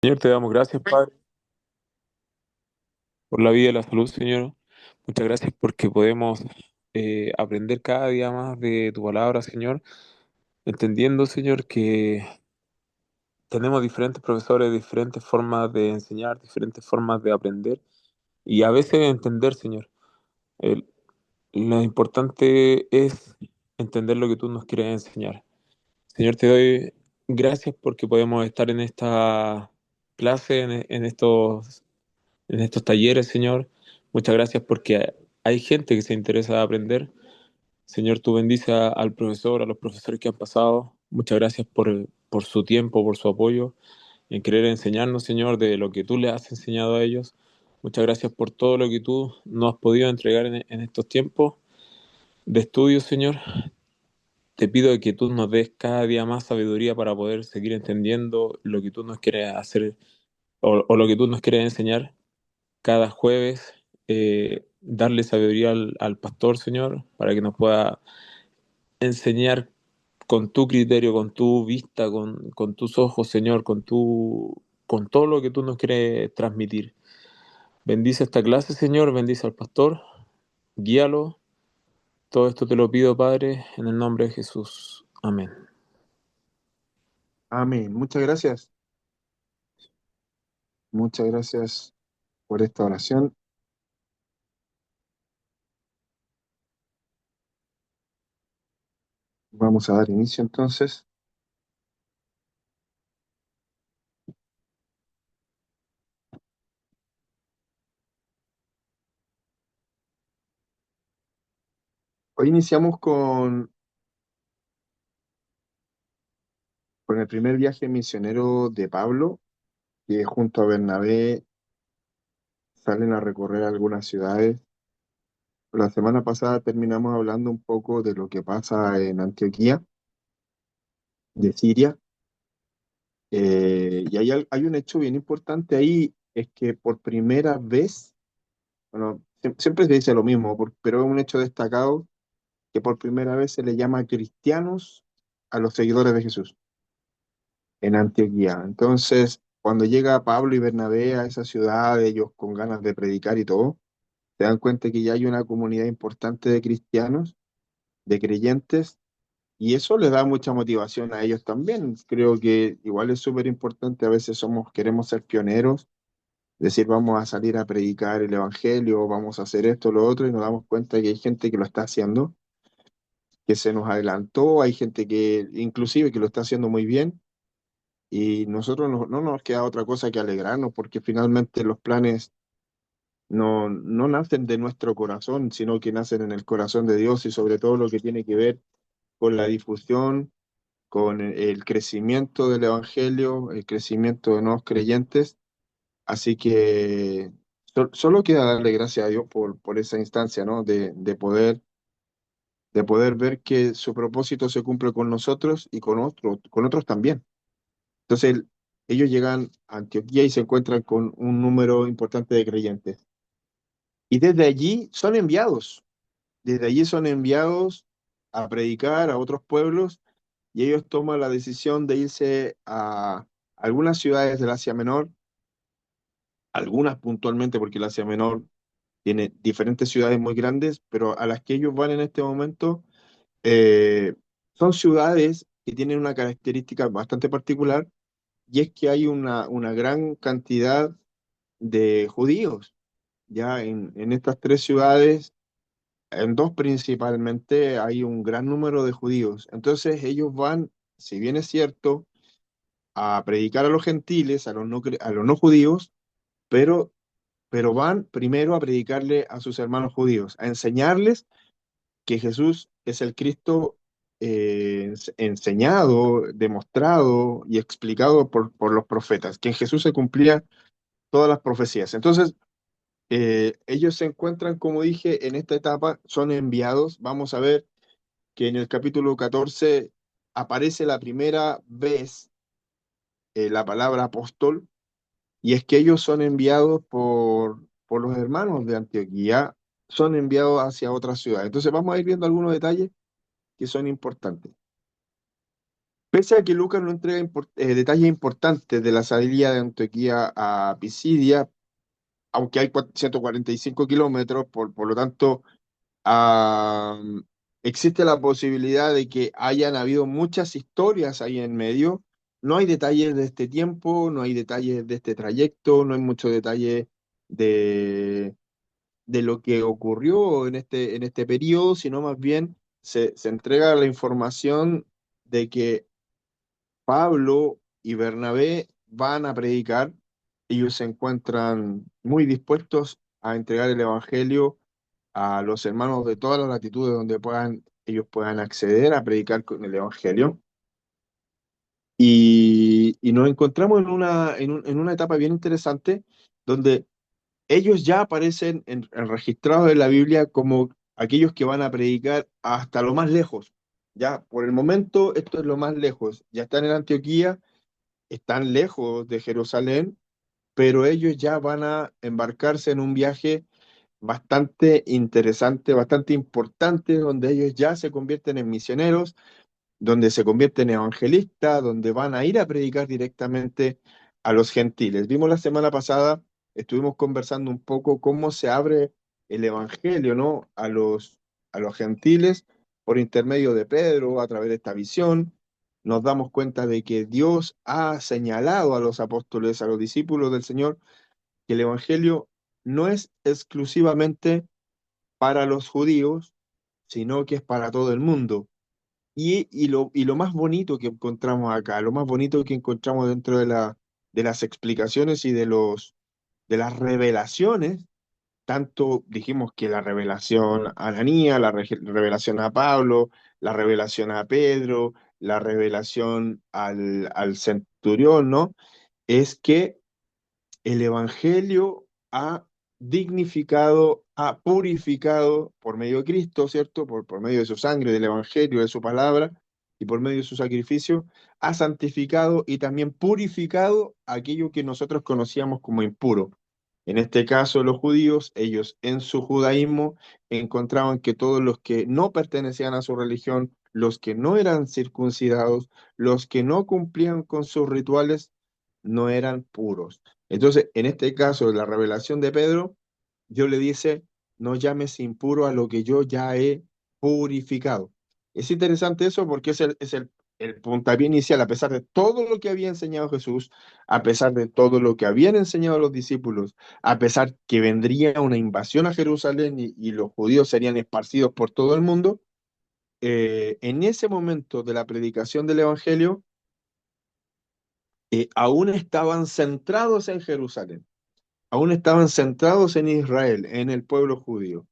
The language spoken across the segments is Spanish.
Señor, te damos gracias, Padre, por la vida y la salud, Señor. Muchas gracias porque podemos aprender cada día más de tu palabra, Señor, entendiendo, Señor, que tenemos diferentes profesores, diferentes formas de enseñar, diferentes formas de aprender y a veces entender, Señor. El- lo importante es entender lo que tú nos quieres enseñar. Señor, te doy gracias porque podemos estar en esta clase, en estos talleres, Señor. Muchas gracias porque hay gente que se interesa de aprender. Señor, tú bendice al profesor, a los profesores que han pasado. Muchas gracias por su tiempo, por su apoyo en querer enseñarnos, Señor, de lo que tú le has enseñado a ellos. Muchas gracias por todo lo que tú nos has podido entregar en estos tiempos de estudio, Señor. Te pido que tú nos des cada día más sabiduría para poder seguir entendiendo lo que tú nos quieres hacer o lo que tú nos quieres enseñar cada jueves, darle sabiduría al pastor, Señor, para que nos pueda enseñar con tu criterio, con tu vista, con tus ojos, Señor, con todo lo que tú nos quieres transmitir. Bendice esta clase, Señor, bendice al pastor, guíalo. Todo esto te lo pido, Padre, en el nombre de Jesús. Amén. Amén. Muchas gracias. Muchas gracias por esta oración. Vamos a dar inicio entonces. Hoy iniciamos con el primer viaje misionero de Pablo, que junto a Bernabé salen a recorrer algunas ciudades. La semana pasada terminamos hablando un poco de lo que pasa en Antioquía, de Siria. Y hay un hecho bien importante ahí, es que por primera vez, bueno, siempre se dice lo mismo, pero es un hecho destacado que por primera vez se le llama cristianos a los seguidores de Jesús en Antioquía. Entonces, cuando llega Pablo y Bernabé a esa ciudad, ellos con ganas de predicar y todo, se dan cuenta que ya hay una comunidad importante de cristianos, de creyentes, y eso les da mucha motivación a ellos también. Creo que igual es súper importante, a veces queremos ser pioneros, decir vamos a salir a predicar el evangelio, vamos a hacer esto, lo otro, y nos damos cuenta que hay gente que lo está haciendo, que se nos adelantó, hay gente que inclusive que lo está haciendo muy bien. Y nosotros no nos queda otra cosa que alegrarnos, porque finalmente los planes no nacen de nuestro corazón, sino que nacen en el corazón de Dios y sobre todo lo que tiene que ver con la difusión, con el crecimiento del Evangelio, el crecimiento de nuevos creyentes. Así que solo queda darle gracias a Dios por esa instancia, ¿no? De poder ver que su propósito se cumple con nosotros y con otros también. Entonces, ellos llegan a Antioquía y se encuentran con un número importante de creyentes. Y desde allí son enviados a predicar a otros pueblos y ellos toman la decisión de irse a algunas ciudades del Asia Menor, algunas puntualmente porque el Asia Menor tiene diferentes ciudades muy grandes, pero a las que ellos van en este momento eh, son ciudades que tienen una característica bastante particular y es que hay una gran cantidad de judíos. Ya en estas tres ciudades, en dos principalmente, hay un gran número de judíos. Entonces ellos van, si bien es cierto, a predicar a los gentiles, a los no judíos, pero, pero van primero a predicarle a sus hermanos judíos, a enseñarles que Jesús es el Cristo enseñado, demostrado y explicado por los profetas, que en Jesús se cumplía todas las profecías. Entonces, ellos se encuentran, como dije, en esta etapa, son enviados. Vamos a ver que en el capítulo 14 aparece la primera vez la palabra apóstol, y es que ellos son enviados por los hermanos de Antioquía, son enviados hacia otra ciudad. Entonces vamos a ir viendo algunos detalles que son importantes. Pese a que Lucas no entrega detalles importantes de la salida de Antioquía a Pisidia, aunque hay 145 kilómetros, por lo tanto, ah, existe la posibilidad de que hayan habido muchas historias ahí en medio. No hay detalles de este tiempo, no hay detalles de este trayecto, no hay mucho detalle de, de lo que ocurrió en este periodo, sino más bien se entrega la información de que Pablo y Bernabé van a predicar. Ellos se encuentran muy dispuestos a entregar el Evangelio a los hermanos de todas las latitudes donde ellos puedan acceder a predicar con el Evangelio. Y nos encontramos en una etapa bien interesante donde ellos ya aparecen registrados en la Biblia como aquellos que van a predicar hasta lo más lejos. Ya, por el momento, esto es lo más lejos. Ya están en Antioquía, están lejos de Jerusalén, pero ellos ya van a embarcarse en un viaje bastante interesante, bastante importante, donde ellos ya se convierten en misioneros, donde se convierten en evangelistas, donde van a ir a predicar directamente a los gentiles. Vimos la semana pasada, estuvimos conversando un poco cómo se abre el evangelio, ¿no? A los gentiles por intermedio de Pedro, a través de esta visión. Nos damos cuenta de que Dios ha señalado a los apóstoles, a los discípulos del Señor, que el evangelio no es exclusivamente para los judíos, sino que es para todo el mundo. Y lo más bonito que encontramos acá, lo más bonito que encontramos dentro de las explicaciones y de las revelaciones, tanto dijimos que la revelación a Ananías, revelación a Pablo, la revelación a Pedro, la revelación al centurión, ¿no? Es que el Evangelio ha dignificado, ha purificado por medio de Cristo, ¿cierto? Por medio de su sangre, del Evangelio, de su palabra y por medio de su sacrificio, ha santificado y también purificado aquello que nosotros conocíamos como impuro. En este caso, los judíos, ellos en su judaísmo encontraban que todos los que no pertenecían a su religión, los que no eran circuncidados, los que no cumplían con sus rituales, no eran puros. Entonces, en este caso, de la revelación de Pedro, Dios le dice, no llames impuro a lo que yo ya he purificado. Es interesante eso porque el puntapié inicial, a pesar de todo lo que había enseñado Jesús, a pesar de todo lo que habían enseñado los discípulos, a pesar que vendría una invasión a Jerusalén y los judíos serían esparcidos por todo el mundo, en ese momento de la predicación del Evangelio, aún estaban centrados en Jerusalén, aún estaban centrados en Israel, en el pueblo judío.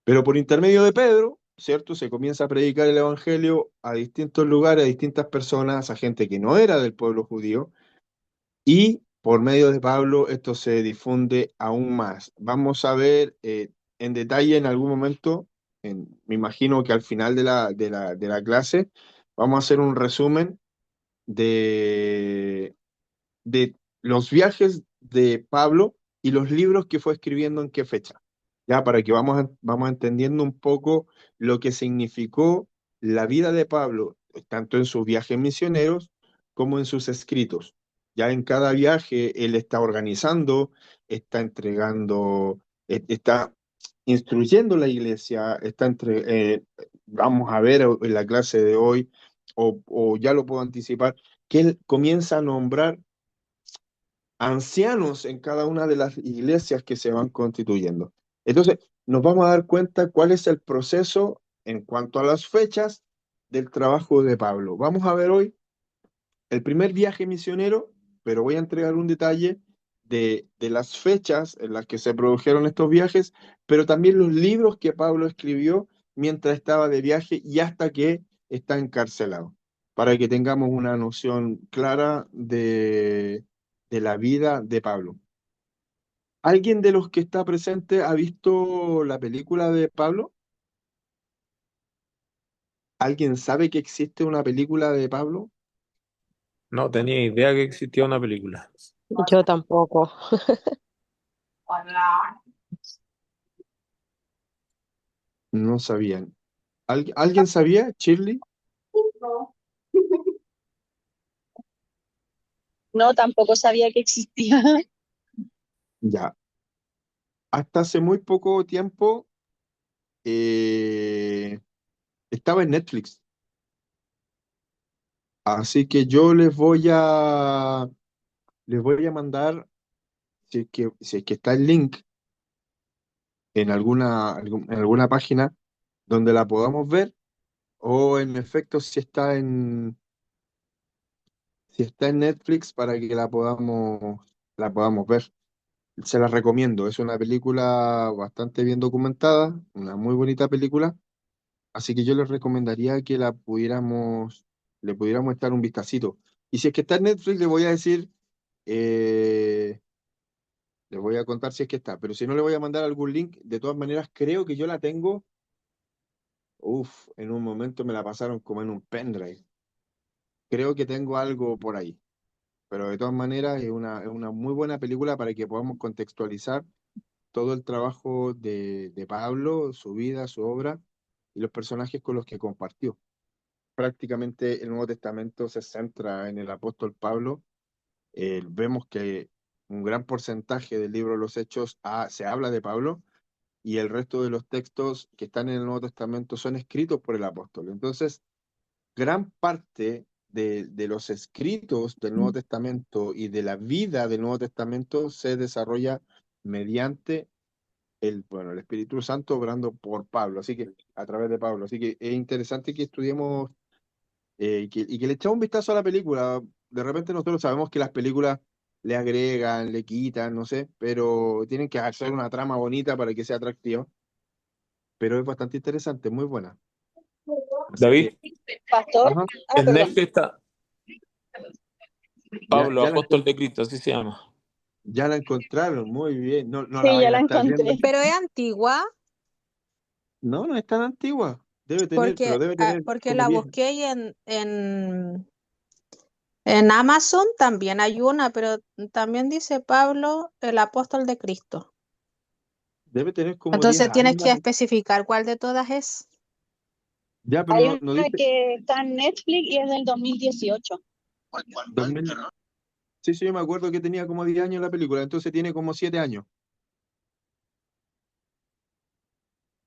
Pero por intermedio de Pedro, ¿cierto? Se comienza a predicar el Evangelio a distintos lugares, a distintas personas, a gente que no era del pueblo judío, y por medio de Pablo esto se difunde aún más. Vamos a ver en detalle en algún momento, me imagino que al final de la clase, vamos a hacer un resumen de de los viajes de Pablo y los libros que fue escribiendo en qué fecha, ya para que vamos entendiendo un poco lo que significó la vida de Pablo, tanto en sus viajes misioneros como en sus escritos. Ya en cada viaje él está organizando, está entregando, está instruyendo la iglesia, vamos a ver en la clase de hoy, o ya lo puedo anticipar, que él comienza a nombrar ancianos en cada una de las iglesias que se van constituyendo. Entonces, nos vamos a dar cuenta cuál es el proceso en cuanto a las fechas del trabajo de Pablo. Vamos a ver hoy el primer viaje misionero, pero voy a entregar un detalle de las fechas en las que se produjeron estos viajes, pero también los libros que Pablo escribió mientras estaba de viaje y hasta que está encarcelado, para que tengamos una noción clara de la vida de Pablo. ¿Alguien de los que está presente ha visto la película de Pablo? ¿Alguien sabe que existe una película de Pablo? No tenía idea que existía una película. Yo tampoco. No sabían. ¿Alguien sabía, Shirley? No, tampoco sabía que existía. Ya. Hasta hace muy poco tiempo eh, estaba en Netflix. Así que yo les voy a mandar, si es que está el link en alguna página donde la podamos ver, o en efecto si está en Netflix para que la podamos ver. Se la recomiendo, es una película bastante bien documentada, una muy bonita película, así que yo les recomendaría que le pudiéramos echar un vistacito. Y si es que está en Netflix, eh, les voy a contar si es que está, pero si no le voy a mandar algún link, de todas maneras creo que yo la tengo, en un momento me la pasaron como en un pendrive, creo que tengo algo por ahí, pero de todas maneras es una muy buena película para que podamos contextualizar todo el trabajo de Pablo, su vida, su obra y los personajes con los que compartió. Prácticamente el Nuevo Testamento se centra en el apóstol Pablo. Vemos que un gran porcentaje del libro de los Hechos se habla de Pablo y el resto de los textos que están en el Nuevo Testamento son escritos por el apóstol. Entonces, gran parte de los escritos del Nuevo Testamento y de la vida del Nuevo Testamento se desarrolla mediante el Espíritu Santo obrando por Pablo, así que a través de Pablo. Así que es interesante que estudiemos y que le echemos un vistazo a la película. De repente nosotros sabemos que las películas le agregan, le quitan, no sé, pero tienen que hacer una trama bonita para que sea atractiva. Pero es bastante interesante, muy buena. Así David, que, Pastor. ajá, Ah, en perdón. Netflix está ya, Pablo, ya la, apóstol de Cristo, así se llama. ya la encontraron, muy bien. No, no la Sí, ya vayan a la estar viendo. encontré. Pero es antigua No, no es tan antigua. Pero porque, debe tener porque como la 10. busqué y en Amazon también hay una, pero también dice Pablo, el apóstol de Cristo. Debe tener como 10 Entonces tienes años. que especificar cuál de todas es. Ya, pero Hay no una dice que está en Netflix y es del 2018. 2000. Sí, sí, yo me acuerdo que tenía como 10 años la película, entonces tiene como 7 años.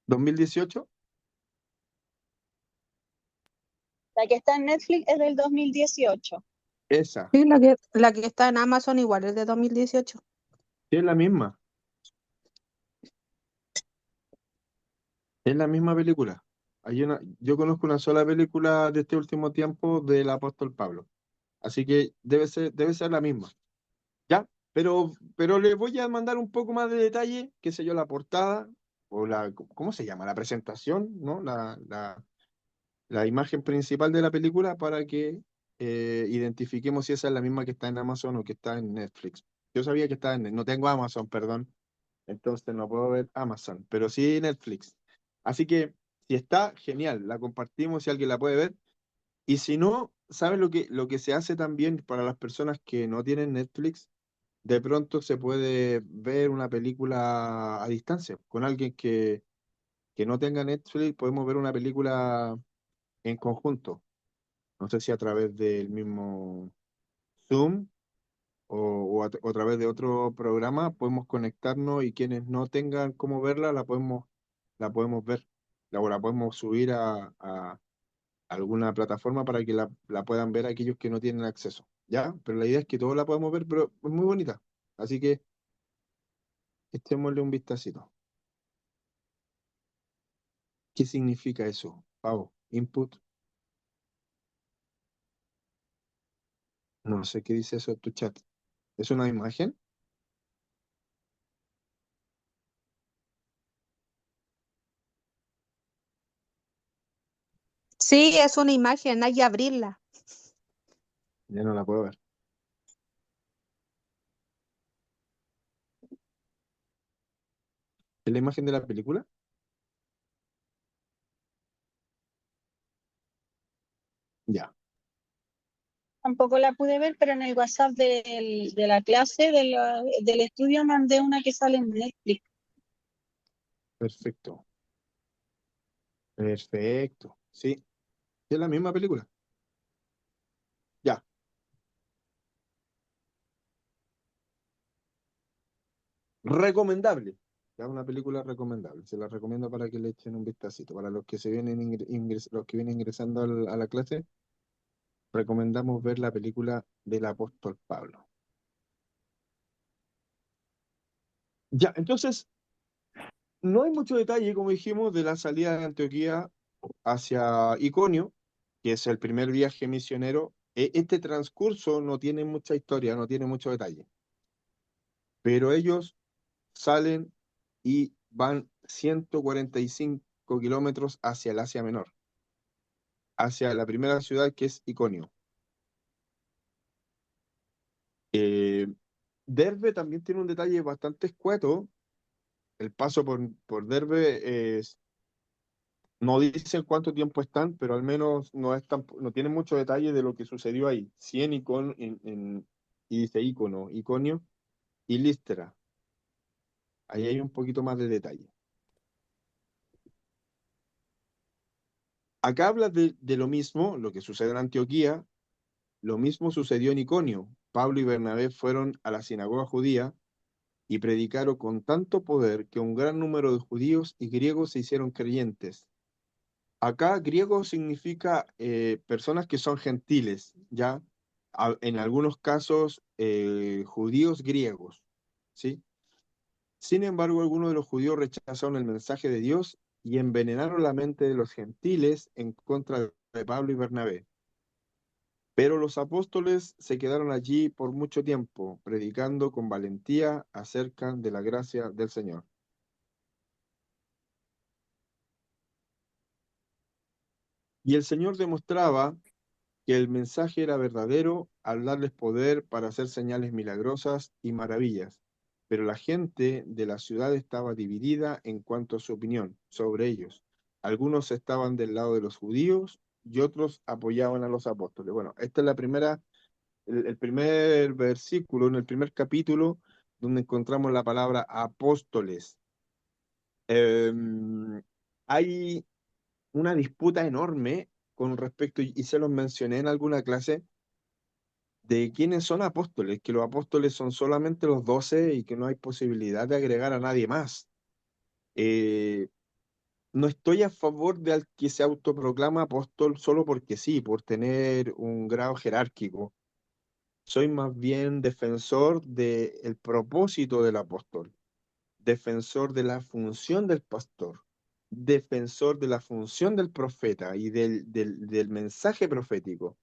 2018, La que está en Netflix es del 2018. esa, Sí, la que está en Amazon igual es de 2018. sí es la misma, es la misma película. Yo conozco una sola película de este último tiempo del apóstol Pablo, así que debe ser la misma. Ya, pero les voy a mandar un poco más de detalle, qué sé yo, la portada, o ¿cómo se llama? La presentación, ¿no? La imagen principal de la película para que identifiquemos si esa es la misma que está en Amazon o que está en Netflix. Yo sabía que estaba no tengo Amazon, perdón, entonces no puedo ver Amazon, pero sí Netflix. Así que si está, genial, la compartimos si alguien la puede ver. Y si no, ¿sabes lo que se hace también para las personas que no tienen Netflix? De pronto se puede ver una película a distancia. Con alguien que no tenga Netflix, podemos ver una película en conjunto. No sé si a través del mismo Zoom o a través de otro programa podemos conectarnos y quienes no tengan cómo verla, la podemos ver. La podemos subir a alguna plataforma para que la puedan ver aquellos que no tienen acceso. ¿Ya? Pero la idea es que todos la podemos ver, pero es muy bonita. Así que echémosle un vistacito. ¿Qué significa eso, Pavo? Input. No sé qué dice eso en tu chat. ¿Es una imagen? Sí, es una imagen, hay que abrirla. Ya no la puedo ver. ¿Es la imagen de la película? Ya, Tampoco la pude ver, pero en el WhatsApp de la clase, del estudio, mandé una que sale en Netflix. perfecto. Perfecto. Sí, es la misma película. Ya, Recomendable. Ya una película recomendable. Se la recomiendo para que le echen un vistacito. Para los que se vienen los que vienen ingresando a la clase, recomendamos ver la película del apóstol Pablo. Ya, entonces, no hay mucho detalle, como dijimos, de la salida de Antioquía hacia Iconio, que es el primer viaje misionero. Este transcurso no tiene mucha historia, no tiene mucho detalle, pero ellos salen y van 145 kilómetros hacia el Asia Menor, hacia la primera ciudad que es Iconio. Eh, Derbe también tiene un detalle bastante escueto. El paso por Derbe es, no dicen cuánto tiempo están, pero al menos no tienen mucho detalle de lo que sucedió ahí. Sí en y dice Icono, Iconio y Listra. Ahí hay un poquito más de detalle. Acá habla de lo mismo, lo que sucede en Antioquía. Lo mismo sucedió en Iconio. Pablo y Bernabé fueron a la sinagoga judía y predicaron con tanto poder que un gran número de judíos y griegos se hicieron creyentes. Acá griego significa personas que son gentiles, ¿ya? En algunos casos judíos griegos, ¿sí? Sin embargo, algunos de los judíos rechazaron el mensaje de Dios y envenenaron la mente de los gentiles en contra de Pablo y Bernabé. Pero los apóstoles se quedaron allí por mucho tiempo, predicando con valentía acerca de la gracia del Señor. Y el Señor demostraba que el mensaje era verdadero al darles poder para hacer señales milagrosas y maravillas. Pero la gente de la ciudad estaba dividida en cuanto a su opinión sobre ellos. Algunos estaban del lado de los judíos y otros apoyaban a los apóstoles. Bueno, esta es el primer versículo, en el primer capítulo, donde encontramos la palabra apóstoles. Hay una disputa enorme con respecto, y se los mencioné en alguna clase, de quiénes son apóstoles, que los apóstoles son solamente los 12 y que no hay posibilidad de agregar a nadie más. Eh, no estoy a favor de al que se autoproclama apóstol solo porque sí, por tener un grado jerárquico. Soy más bien defensor del propósito del apóstol, defensor de la función del pastor, defensor de la función del profeta y del mensaje profético.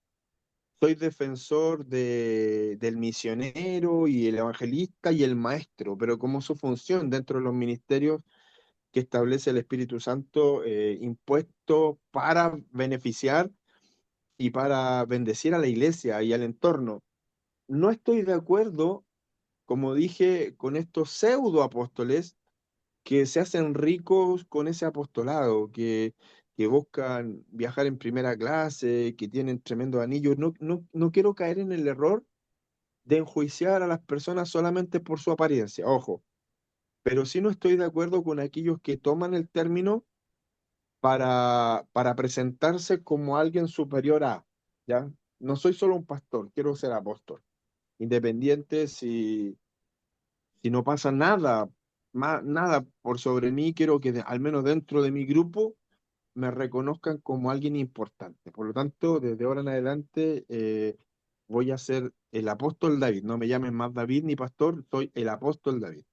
Soy defensor del misionero y el evangelista y el maestro, pero como su función dentro de los ministerios que establece el Espíritu Santo, impuesto para beneficiar y para bendecir a la iglesia y al entorno. No estoy de acuerdo, como dije, con estos pseudo apóstoles que se hacen ricos con ese apostolado, que buscan viajar en primera clase, que tienen tremendos anillos. No quiero caer en el error de enjuiciar a las personas solamente por su apariencia, ojo, pero sí no estoy de acuerdo con aquellos que toman el término para presentarse como alguien superior a, ¿ya? No soy solo un pastor, quiero ser apóstol, independiente si no pasa nada, nada por sobre mí, quiero que al menos dentro de mi grupo me reconozcan como alguien importante. Por lo tanto, desde ahora en adelante voy a ser el apóstol David. No me llamen más David ni pastor, soy el apóstol David.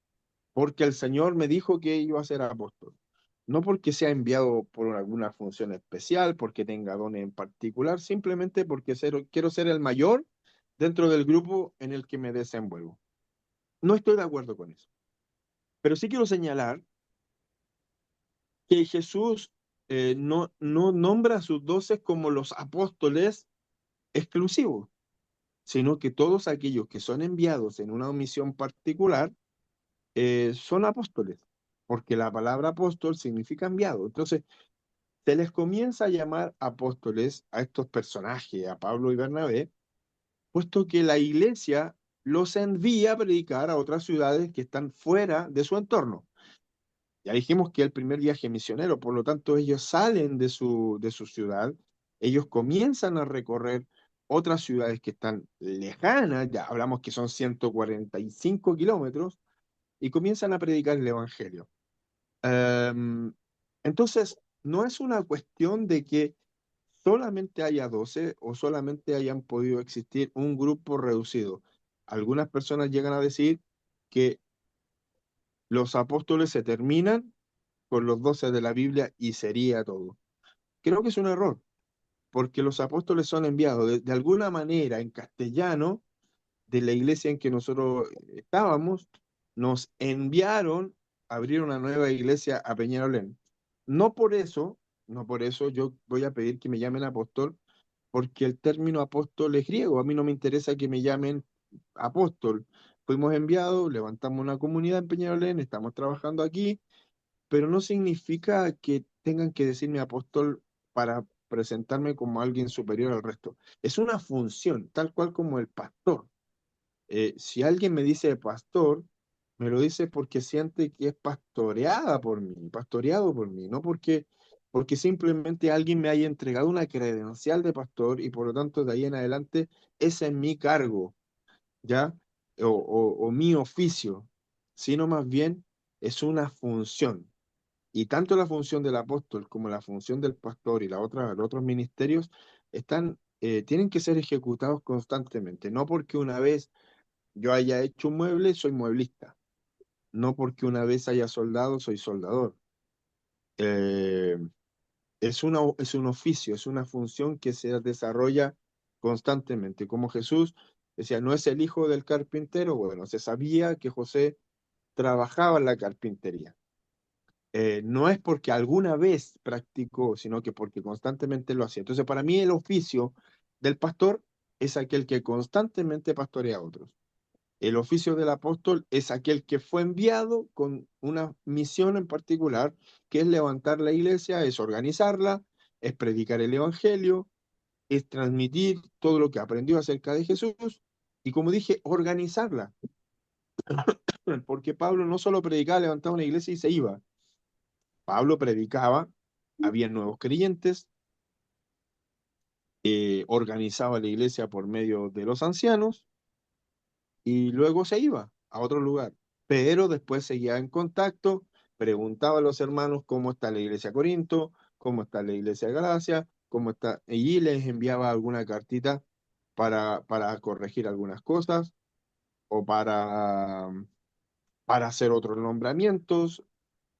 Porque el Señor me dijo que iba a ser apóstol. No porque sea enviado por alguna función especial, porque tenga dones en particular, simplemente porque quiero ser el mayor dentro del grupo en el que me desenvuelvo. No estoy de acuerdo con eso. Pero sí quiero señalar que Jesús no nombra a sus 12 como los apóstoles exclusivos, sino que todos aquellos que son enviados en una misión particular son apóstoles, porque la palabra apóstol significa enviado. Entonces, se les comienza a llamar apóstoles a estos personajes, a Pablo y Bernabé, puesto que la iglesia los envía a predicar a otras ciudades que están fuera de su entorno. Ya dijimos que el primer viaje misionero, por lo tanto ellos salen de su ciudad, ellos comienzan a recorrer otras ciudades que están lejanas, ya hablamos que son 145 kilómetros, y comienzan a predicar el Evangelio. Em, entonces, no es una cuestión de que solamente haya 12 o solamente hayan podido existir un grupo reducido. Algunas personas llegan a decir que los apóstoles se terminan con los 12 de la Biblia y sería todo. Creo que es un error, porque los apóstoles son enviados de alguna manera en castellano de la iglesia en que nosotros estábamos, nos enviaron a abrir una nueva iglesia a Peñarolén. No por eso, no por eso yo voy a pedir que me llamen apóstol, porque el término apóstol es griego. A mí no me interesa que me llamen apóstol. Fuimos enviados, levantamos una comunidad en Peñarolén, estamos trabajando aquí, pero no significa que tengan que decirme apóstol para presentarme como alguien superior al resto. Es una función, tal cual como el pastor. Si alguien me dice pastor, me lo dice porque siente que es pastoreada por mí, pastoreado por mí, no porque simplemente alguien me haya entregado una credencial de pastor y por lo tanto de ahí en adelante ese es mi cargo, ¿ya? O mi oficio, sino más bien es una función. Y tanto la función del apóstol como la función del pastor y los otros ministerios tienen que ser ejecutados constantemente, no porque una vez yo haya hecho un mueble, soy mueblista. No porque una vez haya soldado, soy soldador. Eh, es un oficio, es una función que se desarrolla constantemente. Como Jesús decía, no es el hijo del carpintero. Bueno, se sabía que José trabajaba en la carpintería. No es porque alguna vez practicó, sino que porque constantemente lo hacía. Entonces, para mí el oficio del pastor es aquel que constantemente pastorea a otros. El oficio del apóstol es aquel que fue enviado con una misión en particular, que es levantar la iglesia, es organizarla, es predicar el evangelio, es transmitir todo lo que aprendió acerca de Jesús y, como dije, organizarla. Porque Pablo no solo predicaba, levantaba una iglesia y se iba. Pablo predicaba, había nuevos creyentes, organizaba la iglesia por medio de los ancianos y luego se iba a otro lugar. Pero después seguía en contacto, preguntaba a los hermanos cómo está la iglesia de Corinto, cómo está la iglesia de Galacia, cómo está, y les enviaba alguna cartita para corregir algunas cosas o para hacer otros nombramientos,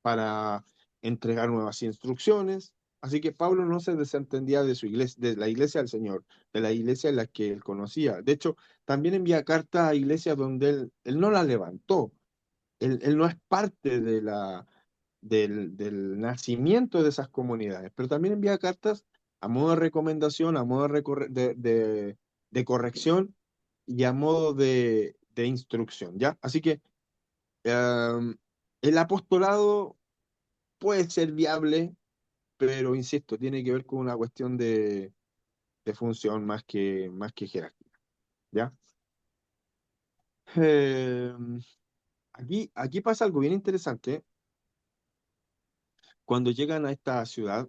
para entregar nuevas instrucciones. Así que Pablo no se desentendía de su iglesia, de la iglesia del Señor, de la iglesia en la que él conocía. De hecho, también envía cartas a iglesias donde él no la levantó. Él no es parte del nacimiento de esas comunidades, pero también envía cartas a modo de recomendación, a modo de corrección y a modo de instrucción, ¿ya? Así que el apostolado puede ser viable, pero insisto, tiene que ver con una cuestión de función más que jerarquía, ¿ya? Eh, aquí pasa algo bien interesante. Cuando llegan a esta ciudad,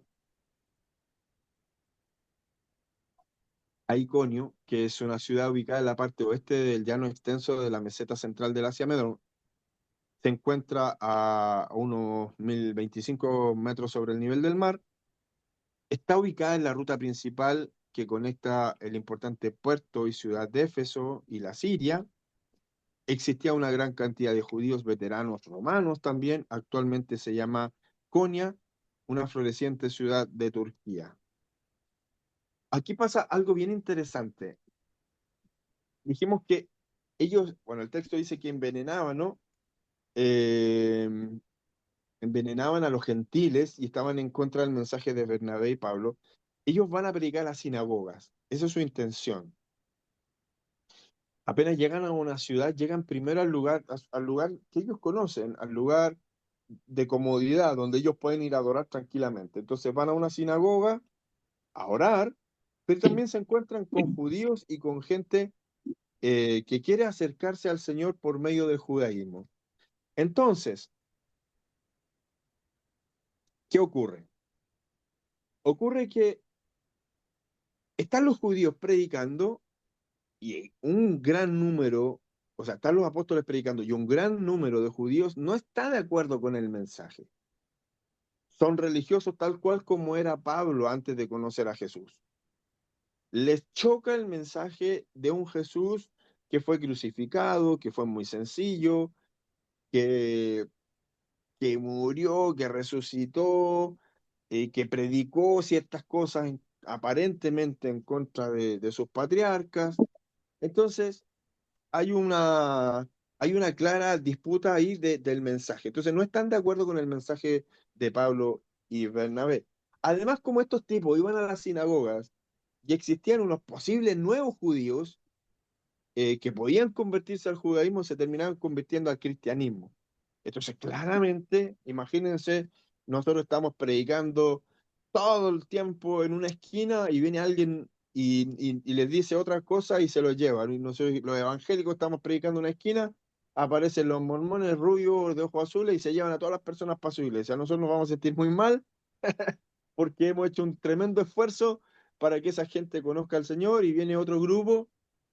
a Iconio, que es una ciudad ubicada en la parte oeste del llano extenso de la meseta central del Asia Menor, se encuentra a unos 1025 metros sobre el nivel del mar. Está ubicada en la ruta principal que conecta el importante puerto y ciudad de Éfeso y la Siria. Existía una gran cantidad de judíos veteranos romanos también. Actualmente se llama Konya, una floreciente ciudad de Turquía. Aquí pasa algo bien interesante. Dijimos que ellos, bueno, el texto dice que envenenaban, ¿no? Eh, envenenaban a los gentiles y estaban en contra del mensaje de Bernabé y Pablo. Ellos van a predicar a las sinagogas. Esa es su intención. Apenas llegan a una ciudad, llegan primero al lugar que ellos conocen, al lugar de comodidad, donde ellos pueden ir a adorar tranquilamente. Entonces van a una sinagoga a orar, pero también se encuentran con judíos y con gente que quiere acercarse al Señor por medio del judaísmo. Entonces, ¿qué ocurre? Ocurre que están los judíos predicando y un gran número, o sea, están los apóstoles predicando y un gran número de judíos no está de acuerdo con el mensaje. Son religiosos tal cual como era Pablo antes de conocer a Jesús. Les choca el mensaje de un Jesús que fue crucificado, que fue muy sencillo, que, que murió, que resucitó, que predicó ciertas cosas aparentemente en contra de sus patriarcas. Entonces, hay hay una clara disputa ahí del mensaje. Entonces, no están de acuerdo con el mensaje de Pablo y Bernabé. Además, como estos tipos iban a las sinagogas y existían unos posibles nuevos judíos que podían convertirse al judaísmo, se terminaban convirtiendo al cristianismo. Entonces, claramente, imagínense, nosotros estamos predicando todo el tiempo en una esquina y viene alguien y les dice otra cosa y se lo llevan. Y nosotros, los evangélicos, estamos predicando en una esquina, aparecen los mormones rubios de ojos azules y se llevan a todas las personas para su iglesia. Nosotros nos vamos a sentir muy mal porque hemos hecho un tremendo esfuerzo para que esa gente conozca al Señor y viene otro grupo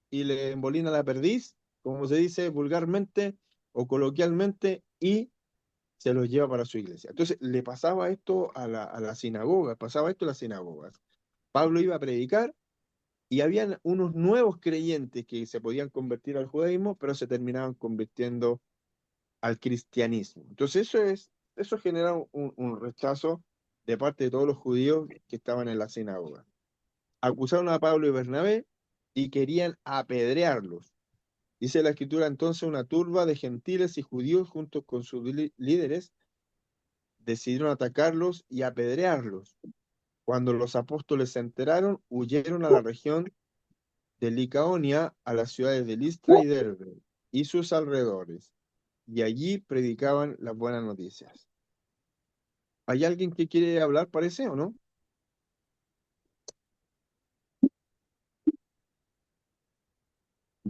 y le embolina la perdiz, como se dice vulgarmente o coloquialmente, y se los lleva para su iglesia. Entonces le pasaba esto a la sinagoga, pasaba esto a las sinagogas. Pablo iba a predicar y habían unos nuevos creyentes que se podían convertir al judaísmo, pero se terminaban convirtiendo al cristianismo. Entonces eso genera un rechazo de parte de todos los judíos que estaban en la sinagoga. Acusaron a Pablo y Bernabé y querían apedrearlos. Dice la escritura entonces una turba de gentiles y judíos junto con sus líderes decidieron atacarlos y apedrearlos. Cuando los apóstoles se enteraron, huyeron a la región de Licaonia, a las ciudades de Listra y Derbe y sus alrededores, y allí predicaban las buenas noticias. ¿Hay alguien que quiere hablar, parece, o no?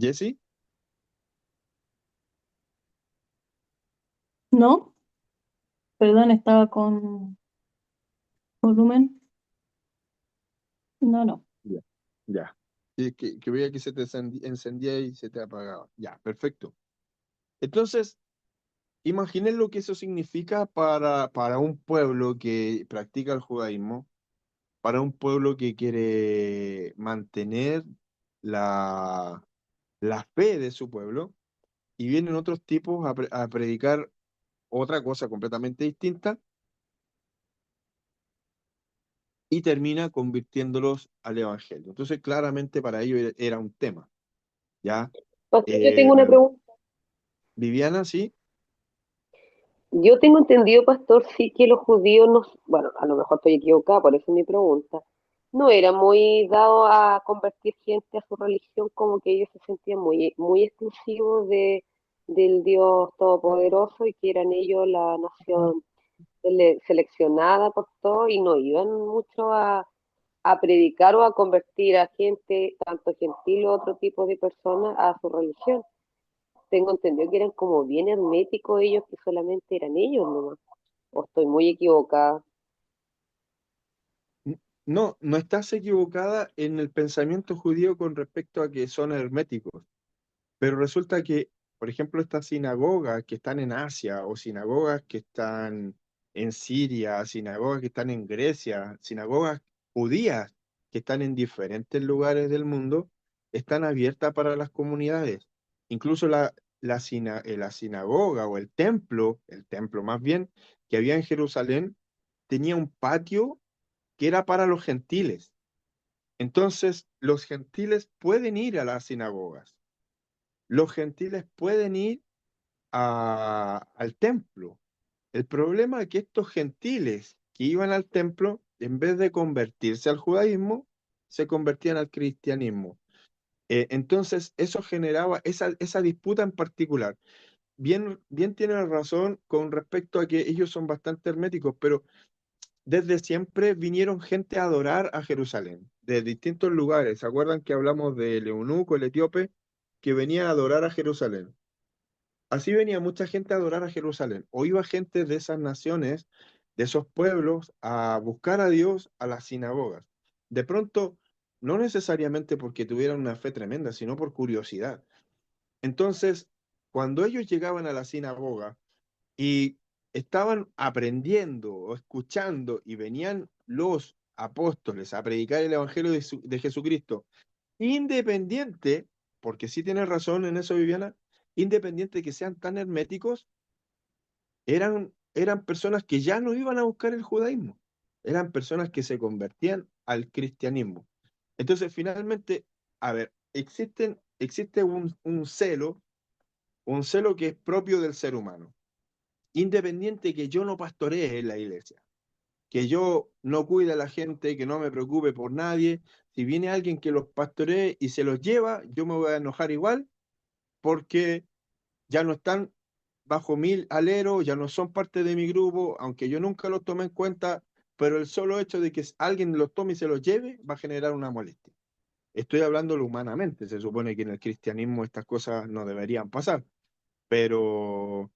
¿Jesse? No, perdón, estaba con volumen. No, no. Ya. Ya. Sí, que veía que se te encendía y se te apagaba. Ya, perfecto. Entonces, imaginen lo que eso significa para un pueblo que practica el judaísmo, para un pueblo que quiere mantener la, la fe de su pueblo, y vienen otros tipos a predicar otra cosa completamente distinta y termina convirtiéndolos al evangelio. Entonces, claramente para ellos era un tema, ¿ya? Pastor, yo Eh, tengo una pregunta. Viviana, sí, Yo tengo entendido, pastor, sí que los judíos, no, bueno, a lo mejor estoy equivocada, por eso es mi pregunta, no eran muy dados a convertir gente a su religión, como que ellos se sentían muy exclusivos del Dios Todopoderoso y que eran ellos la nación seleccionada por todo y no iban mucho a predicar o a convertir a gente, tanto gentil o otro tipo de personas, a su religión. Tengo entendido que eran como bien herméticos ellos, que solamente eran ellos nomás. O estoy muy equivocada. no, no estás equivocada en el pensamiento judío con respecto a que son herméticos. Pero resulta que, por ejemplo, estas sinagogas que están en Asia o sinagogas que están en Siria, sinagogas que están en Grecia, sinagogas judías que están en diferentes lugares del mundo, están abiertas para las comunidades. Incluso la sinagoga o el templo más bien, que había en Jerusalén, tenía un patio que era para los gentiles. Entonces, los gentiles pueden ir a las sinagogas, los gentiles pueden ir al templo. El problema es que estos gentiles que iban al templo, en vez de convertirse al judaísmo, se convertían al cristianismo. Entonces, eso generaba esa disputa en particular. Bien tienen razón con respecto a que ellos son bastante herméticos, pero desde siempre vinieron gente a adorar a Jerusalén, de distintos lugares. ¿Se acuerdan que hablamos del eunuco, el etíope, que venía a adorar a Jerusalén? Así venía mucha gente a adorar a Jerusalén. O iba gente de esas naciones, de esos pueblos, a buscar a Dios a las sinagogas. De pronto, no necesariamente porque tuvieran una fe tremenda, sino por curiosidad. Entonces, cuando ellos llegaban a la sinagoga y estaban aprendiendo o escuchando y venían los apóstoles a predicar el Evangelio de Jesucristo, independiente, porque sí tienes razón en eso, Viviana, independiente de que sean tan herméticos, eran personas que ya no iban a buscar el judaísmo, eran personas que se convertían al cristianismo. Entonces, finalmente, a ver, existe un celo que es propio del ser humano, independiente que yo no pastoree en la iglesia, que yo no cuide a la gente, que no me preocupe por nadie. Si viene alguien que los pastoree y se los lleva, yo me voy a enojar igual porque ya no están bajo mi alero, ya no son parte de mi grupo, aunque yo nunca los tomé en cuenta, pero el solo hecho de que alguien los tome y se los lleve va a generar una molestia. Estoy hablándolo humanamente, se supone que en el cristianismo estas cosas no deberían pasar, pero,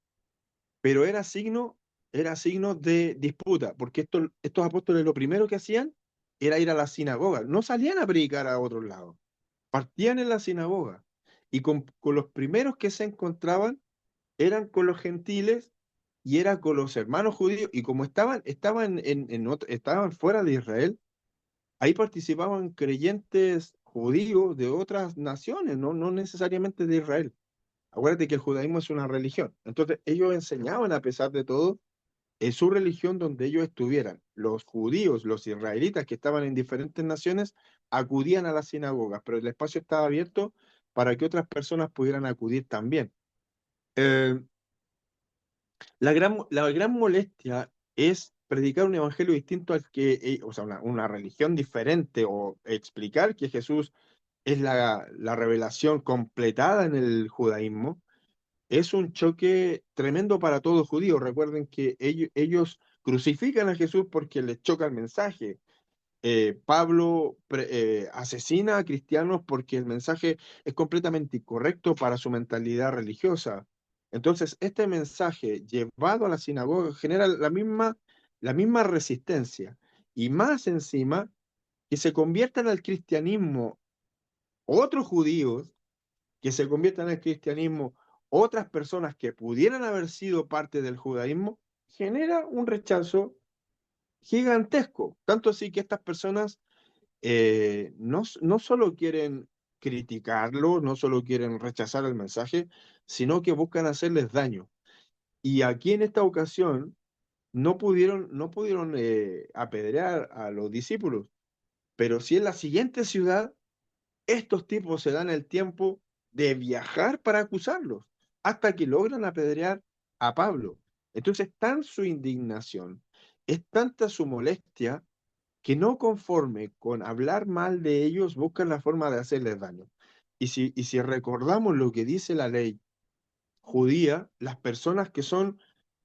pero era signo de disputa, porque estos apóstoles lo primero que hacían era ir a la sinagoga, no salían a predicar a otros lados, partían en la sinagoga y con los primeros que se encontraban eran con los gentiles y era con los hermanos judíos, y como estaban fuera de Israel, ahí participaban creyentes judíos de otras naciones, no necesariamente de Israel. Acuérdate que el judaísmo es una religión. Entonces ellos enseñaban, a pesar de todo, en su religión donde ellos estuvieran. Los judíos, los israelitas que estaban en diferentes naciones, acudían a las sinagogas, pero el espacio estaba abierto para que otras personas pudieran acudir también. Eh, la gran molestia es predicar un evangelio distinto al que, o sea, una religión diferente, o explicar que Jesús es la revelación completada en el judaísmo. Es un choque tremendo para todo judío. Recuerden que ellos crucifican a Jesús porque les choca el mensaje. Pablo asesina a cristianos porque el mensaje es completamente incorrecto para su mentalidad religiosa. Entonces, este mensaje llevado a la sinagoga genera la misma resistencia. Y más encima, que se conviertan al cristianismo otros judíos, que se conviertan al cristianismo otras personas que pudieran haber sido parte del judaísmo, genera un rechazo gigantesco. Tanto así que estas personas no solo quieren criticarlo, no solo quieren rechazar el mensaje, sino que buscan hacerles daño. Y aquí en esta ocasión no pudieron apedrear a los discípulos, pero sí en la siguiente ciudad, estos tipos se dan el tiempo de viajar para acusarlos, hasta que logran apedrear a Pablo. Entonces, tan su indignación, es tanta su molestia, que no conforme con hablar mal de ellos, buscan la forma de hacerles daño. Y si recordamos lo que dice la ley judía, las personas que son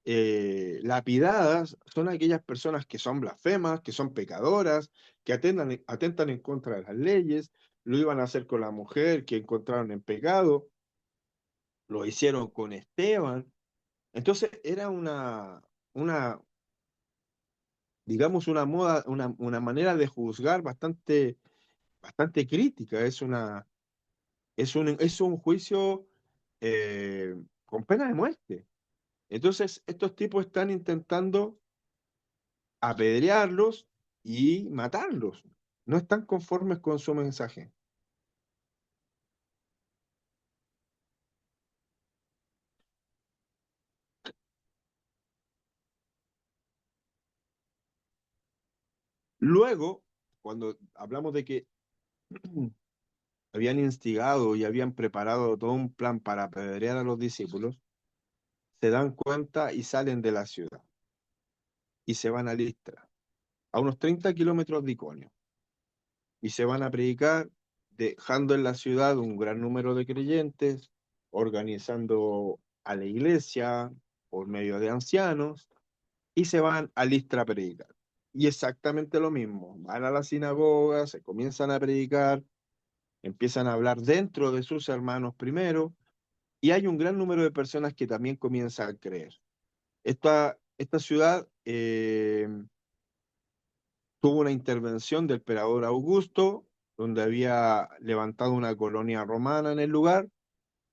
lapidadas son aquellas personas que son blasfemas, que son pecadoras, que atentan en contra de las leyes. Lo iban a hacer con la mujer que encontraron en pecado, lo hicieron con Esteban. Entonces era digamos, una manera de juzgar bastante crítica. Es un juicio con pena de muerte. Entonces, estos tipos están intentando apedrearlos y matarlos. No están conformes con su mensaje. Luego, cuando hablamos de que habían instigado y habían preparado todo un plan para apedrear a los discípulos, se dan cuenta y salen de la ciudad y se van a Listra, a unos 30 kilómetros de Iconio, y se van a predicar, dejando en la ciudad un gran número de creyentes, organizando a la iglesia por medio de ancianos, y se van a Listra a predicar. Y exactamente lo mismo, van a la sinagoga, se comienzan a predicar, empiezan a hablar dentro de sus hermanos primero, y hay un gran número de personas que también comienzan a creer. Esta ciudad tuvo una intervención del emperador Augusto, donde había levantado una colonia romana en el lugar,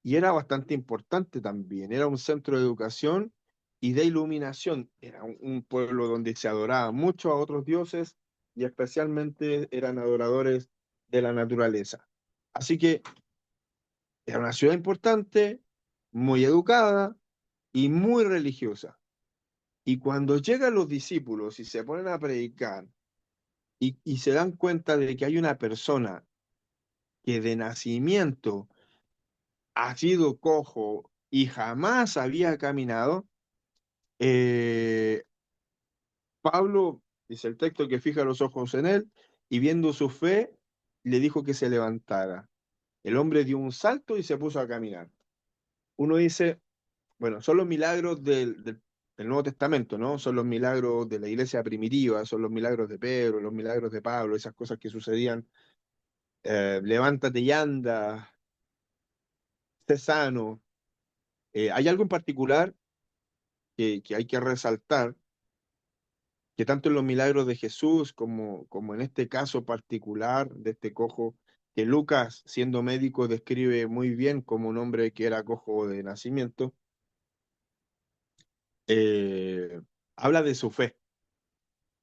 y era bastante importante también. Era un centro de educación y de iluminación. Era un pueblo donde se adoraba mucho a otros dioses y especialmente eran adoradores de la naturaleza. Así que era una ciudad importante, muy educada y muy religiosa. Y cuando llegan los discípulos y se ponen a predicar y se dan cuenta de que hay una persona que de nacimiento ha sido cojo y jamás había caminado, eh, Pablo, dice el texto, que fija los ojos en él y viendo su fe, le dijo que se levantara. El hombre dio un salto y se puso a caminar. Uno dice, bueno, son los milagros del Nuevo Testamento, ¿no? Son los milagros de la iglesia primitiva, son los milagros de Pedro, los milagros de Pablo, esas cosas que sucedían. Levántate y anda, sé sano. Hay algo en particular que hay que resaltar, que tanto en los milagros de Jesús como en este caso particular de este cojo, que Lucas, siendo médico, describe muy bien como un hombre que era cojo de nacimiento, eh, habla de su fe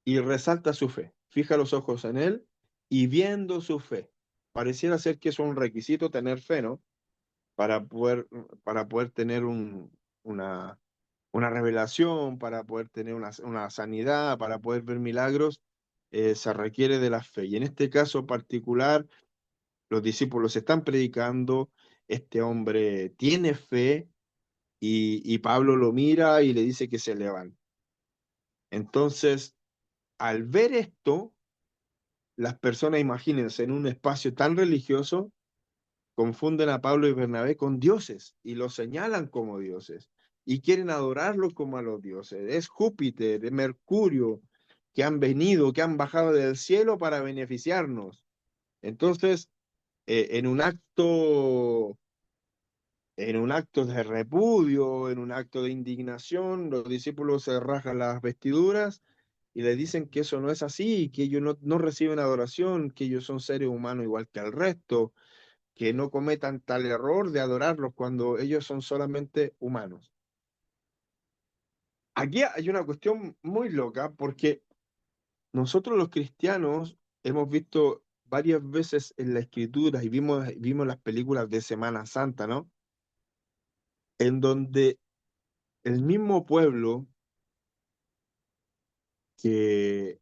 y resalta su fe. Fija los ojos en él y viendo su fe. Pareciera ser que es un requisito tener fe, ¿no? Para poder, para poder tener una revelación, para poder tener una sanidad, para poder ver milagros, se requiere de la fe. Y en este caso particular, los discípulos están predicando, este hombre tiene fe y Pablo lo mira y le dice que se levante. Entonces, al ver esto, las personas, imagínense, en un espacio tan religioso, confunden a Pablo y Bernabé con dioses y los señalan como dioses y quieren adorarlos como a los dioses. Es Júpiter, es Mercurio, que han venido, que han bajado del cielo para beneficiarnos. Entonces, en un acto, en un acto de repudio, en un acto de indignación, los discípulos se rajan las vestiduras y le dicen que eso no es así, que ellos no reciben adoración, que ellos son seres humanos igual que el resto, que no cometan tal error de adorarlos cuando ellos son solamente humanos. Aquí hay una cuestión muy loca porque nosotros los cristianos hemos visto varias veces en la escritura y vimos las películas de Semana Santa, ¿no? En donde el mismo pueblo que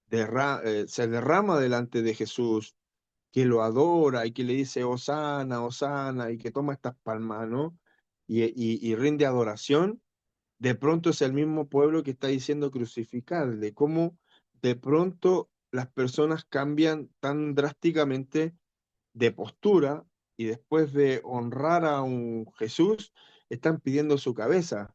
se derrama delante de Jesús, que lo adora y que le dice Hosana, Hosana, y que toma estas palmas, ¿no? Y rinde adoración, de pronto es el mismo pueblo que está diciendo crucificarle, cómo de pronto las personas cambian tan drásticamente de postura y después de honrar a un Jesús, están pidiendo su cabeza.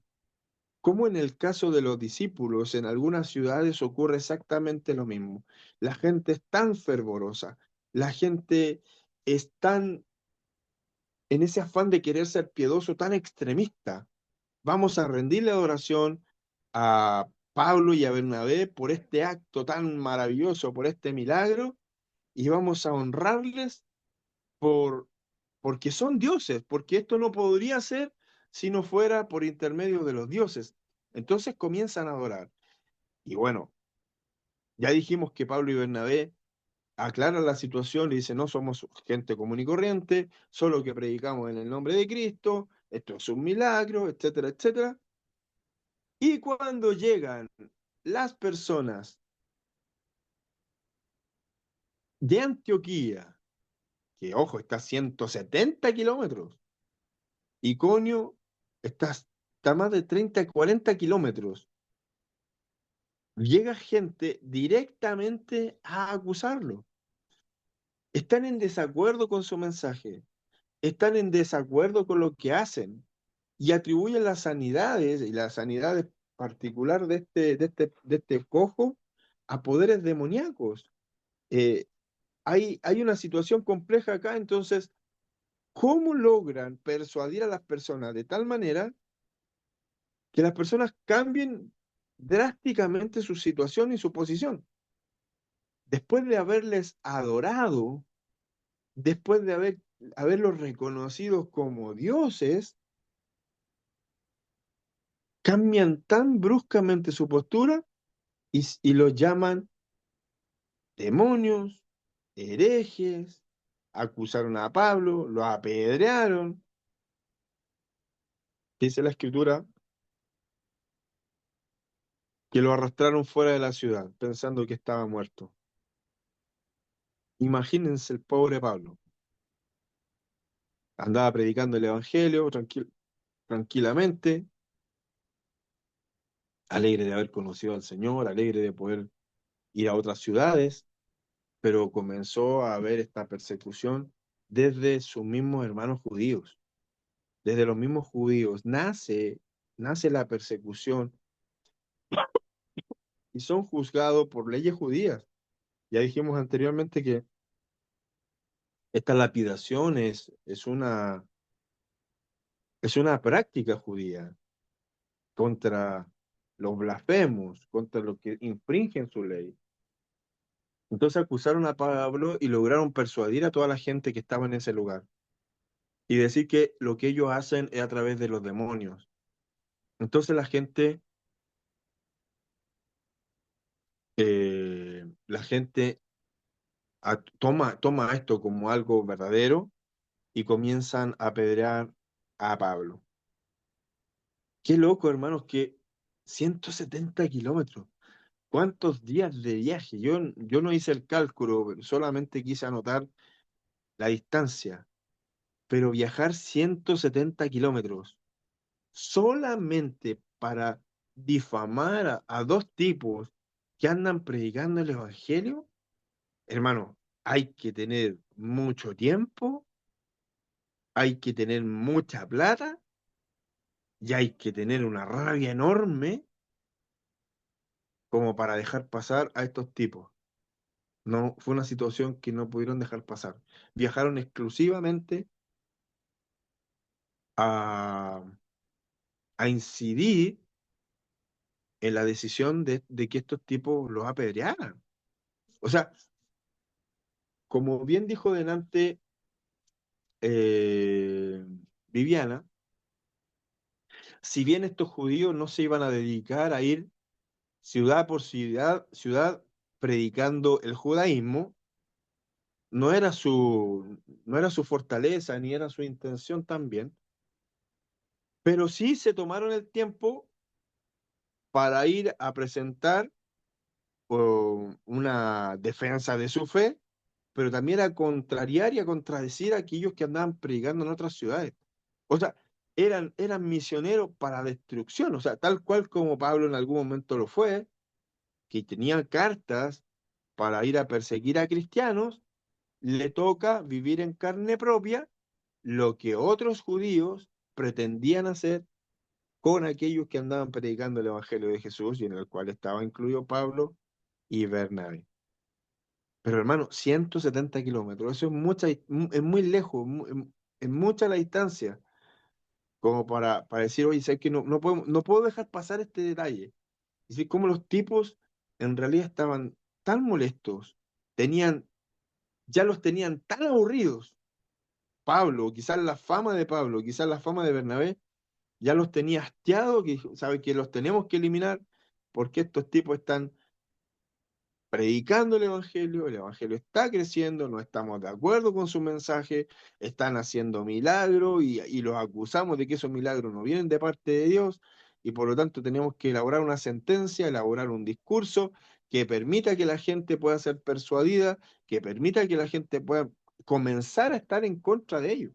Como en el caso de los discípulos, en algunas ciudades ocurre exactamente lo mismo. La gente es tan fervorosa, la gente es tan, en ese afán de querer ser piedoso, tan extremista. Vamos a rendirle adoración a Pablo y a Bernabé por este acto tan maravilloso, por este milagro, y vamos a honrarles por, porque son dioses, porque esto no podría ser si no fuera por intermedio de los dioses. Entonces comienzan a adorar. Y bueno, ya dijimos que Pablo y Bernabé aclaran la situación y dicen, no somos gente común y corriente, solo que predicamos en el nombre de Cristo, esto es un milagro, etcétera, etcétera. Y cuando llegan las personas de Antioquía, que ojo, está a 170 kilómetros, Iconio está a más de 30, 40 kilómetros, llega gente directamente a acusarlo. Están en desacuerdo con su mensaje, están en desacuerdo con lo que hacen y atribuyen las sanidades y las sanidades particular de este cojo a poderes demoníacos. Eh, hay una situación compleja acá, entonces, ¿cómo logran persuadir a las personas de tal manera que las personas cambien drásticamente su situación y su posición? Después de haberles adorado, después de haber haberlos reconocidos como dioses, cambian tan bruscamente su postura y los llaman demonios, herejes, acusaron a Pablo, lo apedrearon. Dice la escritura que lo arrastraron fuera de la ciudad, pensando que estaba muerto. Imagínense el pobre Pablo. Andaba predicando el evangelio tranquilamente, alegre de haber conocido al Señor, alegre de poder ir a otras ciudades, pero comenzó a haber esta persecución desde sus mismos hermanos judíos. Desde los mismos judíos nace la persecución y son juzgados por leyes judías. Ya dijimos anteriormente que esta lapidación es una práctica judía contra los blasfemos, contra los que infringen su ley. Entonces acusaron a Pablo y lograron persuadir a toda la gente que estaba en ese lugar y decir que lo que ellos hacen es a través de los demonios. Entonces la gente toma esto como algo verdadero y comienzan a apedrear a Pablo. Qué loco, hermanos, que 170 kilómetros. ¿Cuántos días de viaje? Yo no hice el cálculo, pero solamente quise anotar la distancia. Pero viajar 170 kilómetros solamente para difamar a dos tipos que andan predicando el evangelio, hermano, hay que tener mucho tiempo, hay que tener mucha plata y hay que tener una rabia enorme como para dejar pasar a estos tipos. No, fue una situación que no pudieron dejar pasar. Viajaron exclusivamente a, a incidir en la decisión de que estos tipos los apedrearan. O sea, como bien dijo delante eh, Viviana, si bien estos judíos no se iban a dedicar a ir ciudad por ciudad predicando el judaísmo, no era su fortaleza ni era su intención también, pero sí se tomaron el tiempo para ir a presentar una defensa de su fe, pero también a contrariar y a contradecir a aquellos que andaban predicando en otras ciudades. O sea, eran misioneros para destrucción, o sea, tal cual como Pablo en algún momento lo fue, que tenía cartas para ir a perseguir a cristianos, le toca vivir en carne propia lo que otros judíos pretendían hacer con aquellos que andaban predicando el Evangelio de Jesús y en el cual estaba incluido Pablo y Bernabé. Pero hermano, 170 kilómetros, eso es muy lejos, es mucha la distancia, como para decir, oye, sé que no puedo dejar pasar este detalle. Es decir, como los tipos en realidad estaban tan molestos, tenían, ya los tenían tan aburridos. Pablo, quizás la fama de Pablo, quizás la fama de Bernabé, ya los tenía hastiados, que sabe que los tenemos que eliminar porque estos tipos están predicando el evangelio está creciendo, no estamos de acuerdo con su mensaje, están haciendo milagros y los acusamos de que esos milagros no vienen de parte de Dios y por lo tanto tenemos que elaborar una sentencia, elaborar un discurso que permita que la gente pueda ser persuadida, que permita que la gente pueda comenzar a estar en contra de ellos.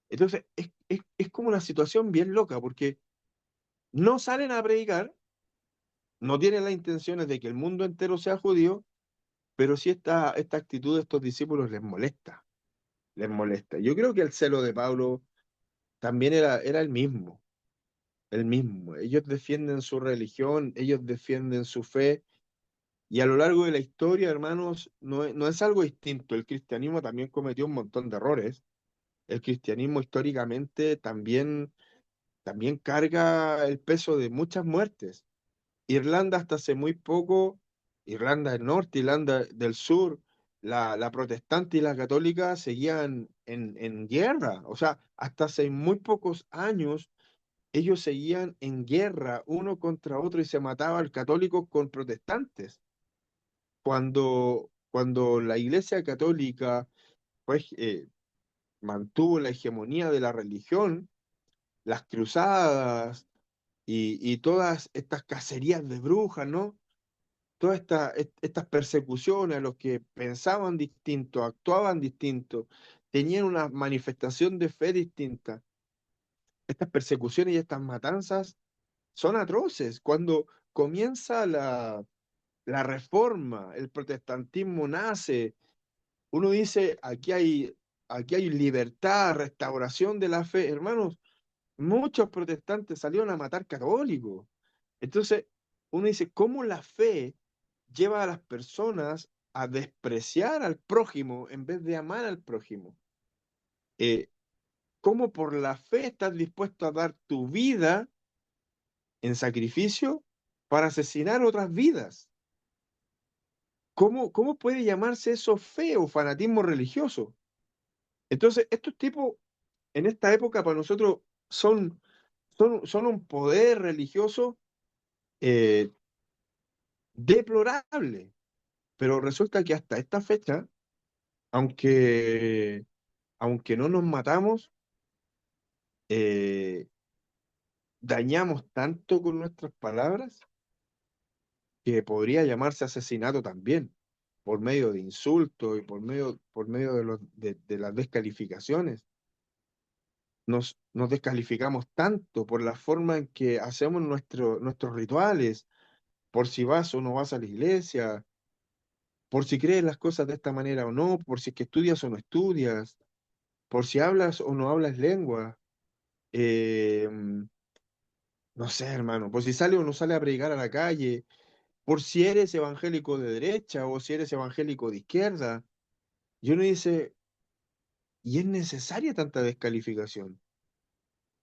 Entonces es como una situación bien loca porque no salen a predicar, no tienen las intenciones de que el mundo entero sea judío, pero sí esta actitud de estos discípulos les molesta, les molesta. Yo creo que el celo de Pablo también era el mismo, el mismo. Ellos defienden su religión, ellos defienden su fe, y a lo largo de la historia, hermanos, no es algo distinto. El cristianismo también cometió un montón de errores. El cristianismo históricamente también carga el peso de muchas muertes. Irlanda hasta hace muy poco, Irlanda del Norte, Irlanda del Sur, la protestante y la católica seguían en guerra. O sea, hasta hace muy pocos años ellos seguían en guerra uno contra otro y se mataban católicos con protestantes. Cuando la Iglesia Católica pues, mantuvo la hegemonía de la religión, las cruzadas y todas estas cacerías de brujas, ¿no? Todas estas persecuciones a los que pensaban distinto, actuaban distinto, tenían una manifestación de fe distinta. Estas persecuciones y estas matanzas son atroces. Cuando comienza la reforma, el protestantismo nace, uno dice, aquí hay libertad, restauración de la fe. Hermanos, muchos protestantes salieron a matar católicos. Entonces, uno dice, ¿cómo la fe lleva a las personas a despreciar al prójimo en vez de amar al prójimo? Eh, ¿Cómo por la fe estás dispuesto a dar tu vida en sacrificio para asesinar otras vidas? ¿Cómo puede llamarse eso fe o fanatismo religioso? Entonces, estos tipos en esta época para nosotros son un poder religioso eh, deplorable, pero resulta que hasta esta fecha, aunque, aunque no nos matamos, eh, dañamos tanto con nuestras palabras que podría llamarse asesinato también, por medio de insultos y por medio de las descalificaciones. Nos descalificamos tanto por la forma en que hacemos nuestros rituales, por si vas o no vas a la iglesia, por si crees las cosas de esta manera o no, por si es que estudias o no estudias, por si hablas o no hablas lengua. eh, no sé, hermano, por si sale o no sale a predicar a la calle, por si eres evangélico de derecha o si eres evangélico de izquierda. Y uno dice, ¿y es necesaria tanta descalificación?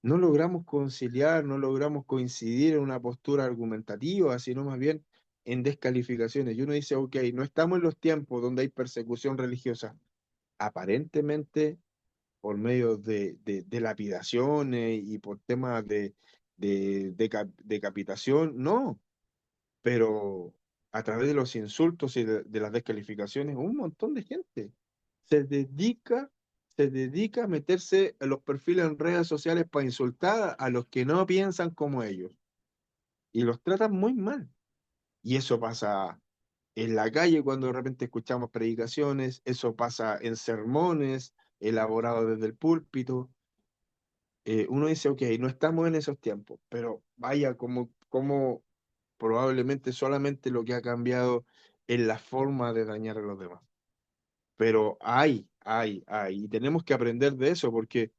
No logramos conciliar, no logramos coincidir en una postura argumentativa, sino más bien en descalificaciones. Y uno dice, ok, no estamos en los tiempos donde hay persecución religiosa. Aparentemente, por medio de lapidaciones y por temas de decapitación, no, pero a través de los insultos y de las descalificaciones, un montón de gente se dedica, se dedica a meterse en los perfiles en redes sociales para insultar a los que no piensan como ellos y los tratan muy mal. Y eso pasa en la calle cuando de repente escuchamos predicaciones, eso pasa en sermones elaborados desde el púlpito. Uno dice, ok, no estamos en esos tiempos, pero vaya, como probablemente solamente lo que ha cambiado es la forma de dañar a los demás. Pero y tenemos que aprender de eso porque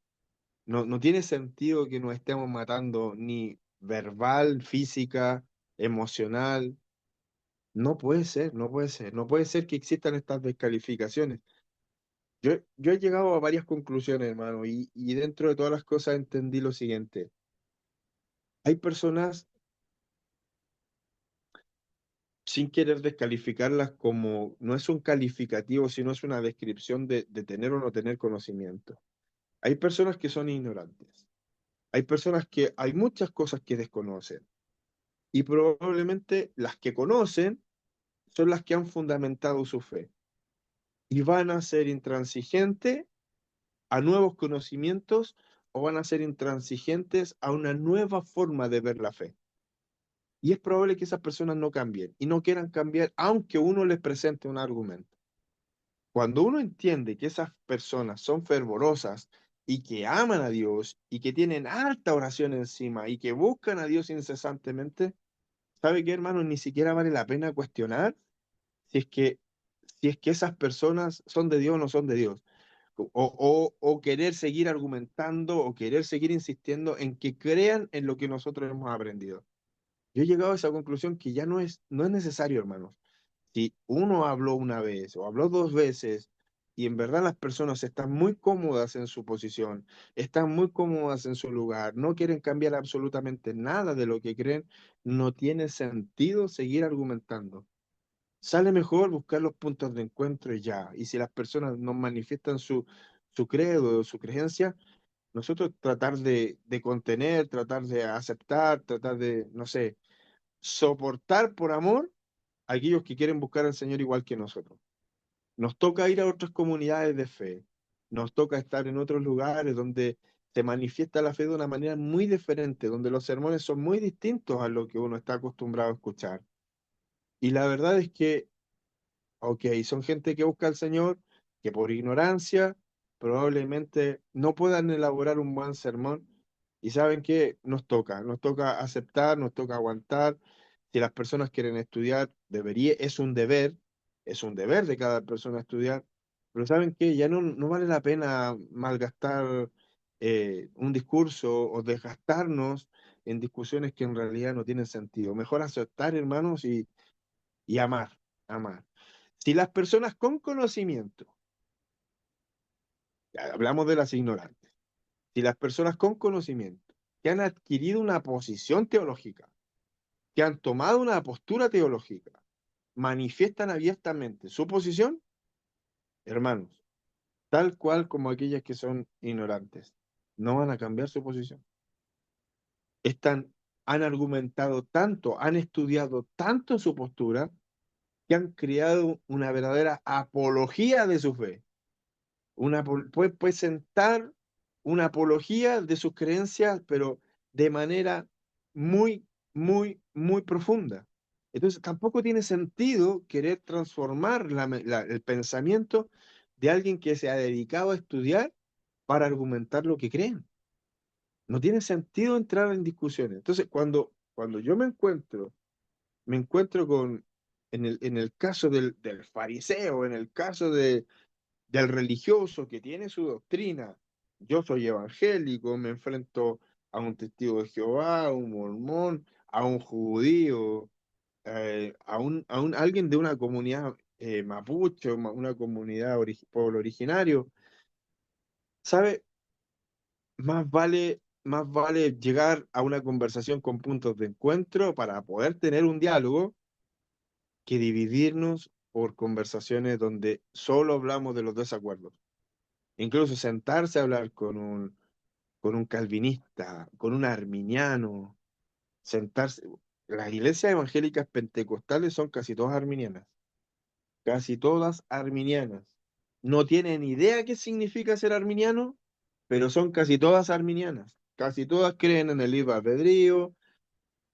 no tiene sentido que nos estemos matando ni verbal, física, emocional. No puede ser, no puede ser, no puede ser que existan estas descalificaciones. Yo he llegado a varias conclusiones, hermano, y dentro de todas las cosas entendí lo siguiente. Hay personas, sin querer descalificarlas como, no es un calificativo, sino es una descripción de tener o no tener conocimiento. Hay personas que son ignorantes. Hay personas que hay muchas cosas que desconocen. Y probablemente las que conocen son las que han fundamentado su fe. Y van a ser intransigentes a nuevos conocimientos o van a ser intransigentes a una nueva forma de ver la fe. Y es probable que esas personas no cambien y no quieran cambiar aunque uno les presente un argumento. Cuando uno entiende que esas personas son fervorosas y que aman a Dios y que tienen alta oración encima y que buscan a Dios incesantemente, ¿sabe qué, hermano? Ni siquiera vale la pena cuestionar si es que, si es que esas personas son de Dios o no son de Dios. O querer seguir argumentando o querer seguir insistiendo en que crean en lo que nosotros hemos aprendido. Yo he llegado a esa conclusión que ya no es necesario, hermanos. Si uno habló una vez o habló dos veces y en verdad las personas están muy cómodas en su posición, están muy cómodas en su lugar, no quieren cambiar absolutamente nada de lo que creen, no tiene sentido seguir argumentando. Sale mejor buscar los puntos de encuentro y ya. Y si las personas nos manifiestan su su credo, su creencia, nosotros tratar de contener, tratar de aceptar, tratar de, no sé, soportar por amor a aquellos que quieren buscar al Señor igual que nosotros. Nos toca ir a otras comunidades de fe, nos toca estar en otros lugares donde se manifiesta la fe de una manera muy diferente, donde los sermones son muy distintos a lo que uno está acostumbrado a escuchar. Y la verdad es que, ok, son gente que busca al Señor, que por ignorancia probablemente no puedan elaborar un buen sermón. Y saben que nos toca aceptar, nos toca aguantar. Si las personas quieren estudiar, debería, es un deber de cada persona estudiar. Pero saben que ya no vale la pena malgastar un discurso o desgastarnos en discusiones que en realidad no tienen sentido. Mejor aceptar, hermanos, y amar, amar. Si las personas con conocimiento, ya hablamos de las ignorantes, si las personas con conocimiento que han adquirido una posición teológica, que han tomado una postura teológica, manifiestan abiertamente su posición, hermanos, tal cual como aquellas que son ignorantes, no van a cambiar su posición. Están, han argumentado tanto, han estudiado tanto su postura, que han creado una verdadera apología de su fe. Puede sentar una apología de sus creencias, pero de manera muy, muy profunda. Entonces, tampoco tiene sentido querer transformar el pensamiento de alguien que se ha dedicado a estudiar para argumentar lo que creen. No tiene sentido entrar en discusiones. Entonces, cuando yo me encuentro con, en el caso del fariseo, en el caso del religioso que tiene su doctrina. Yo soy evangélico, me enfrento a un testigo de Jehová, a un mormón, a un judío, alguien de una comunidad mapuche, una comunidad, pueblo originario. ¿Sabe? Más vale llegar a una conversación con puntos de encuentro para poder tener un diálogo que dividirnos por conversaciones donde solo hablamos de los desacuerdos. Incluso sentarse a hablar con un calvinista, con un arminiano, sentarse. Las iglesias evangélicas pentecostales son casi todas arminianas, casi todas arminianas. No tienen idea qué significa ser arminiano, pero son casi todas arminianas. Casi todas creen en el libre albedrío,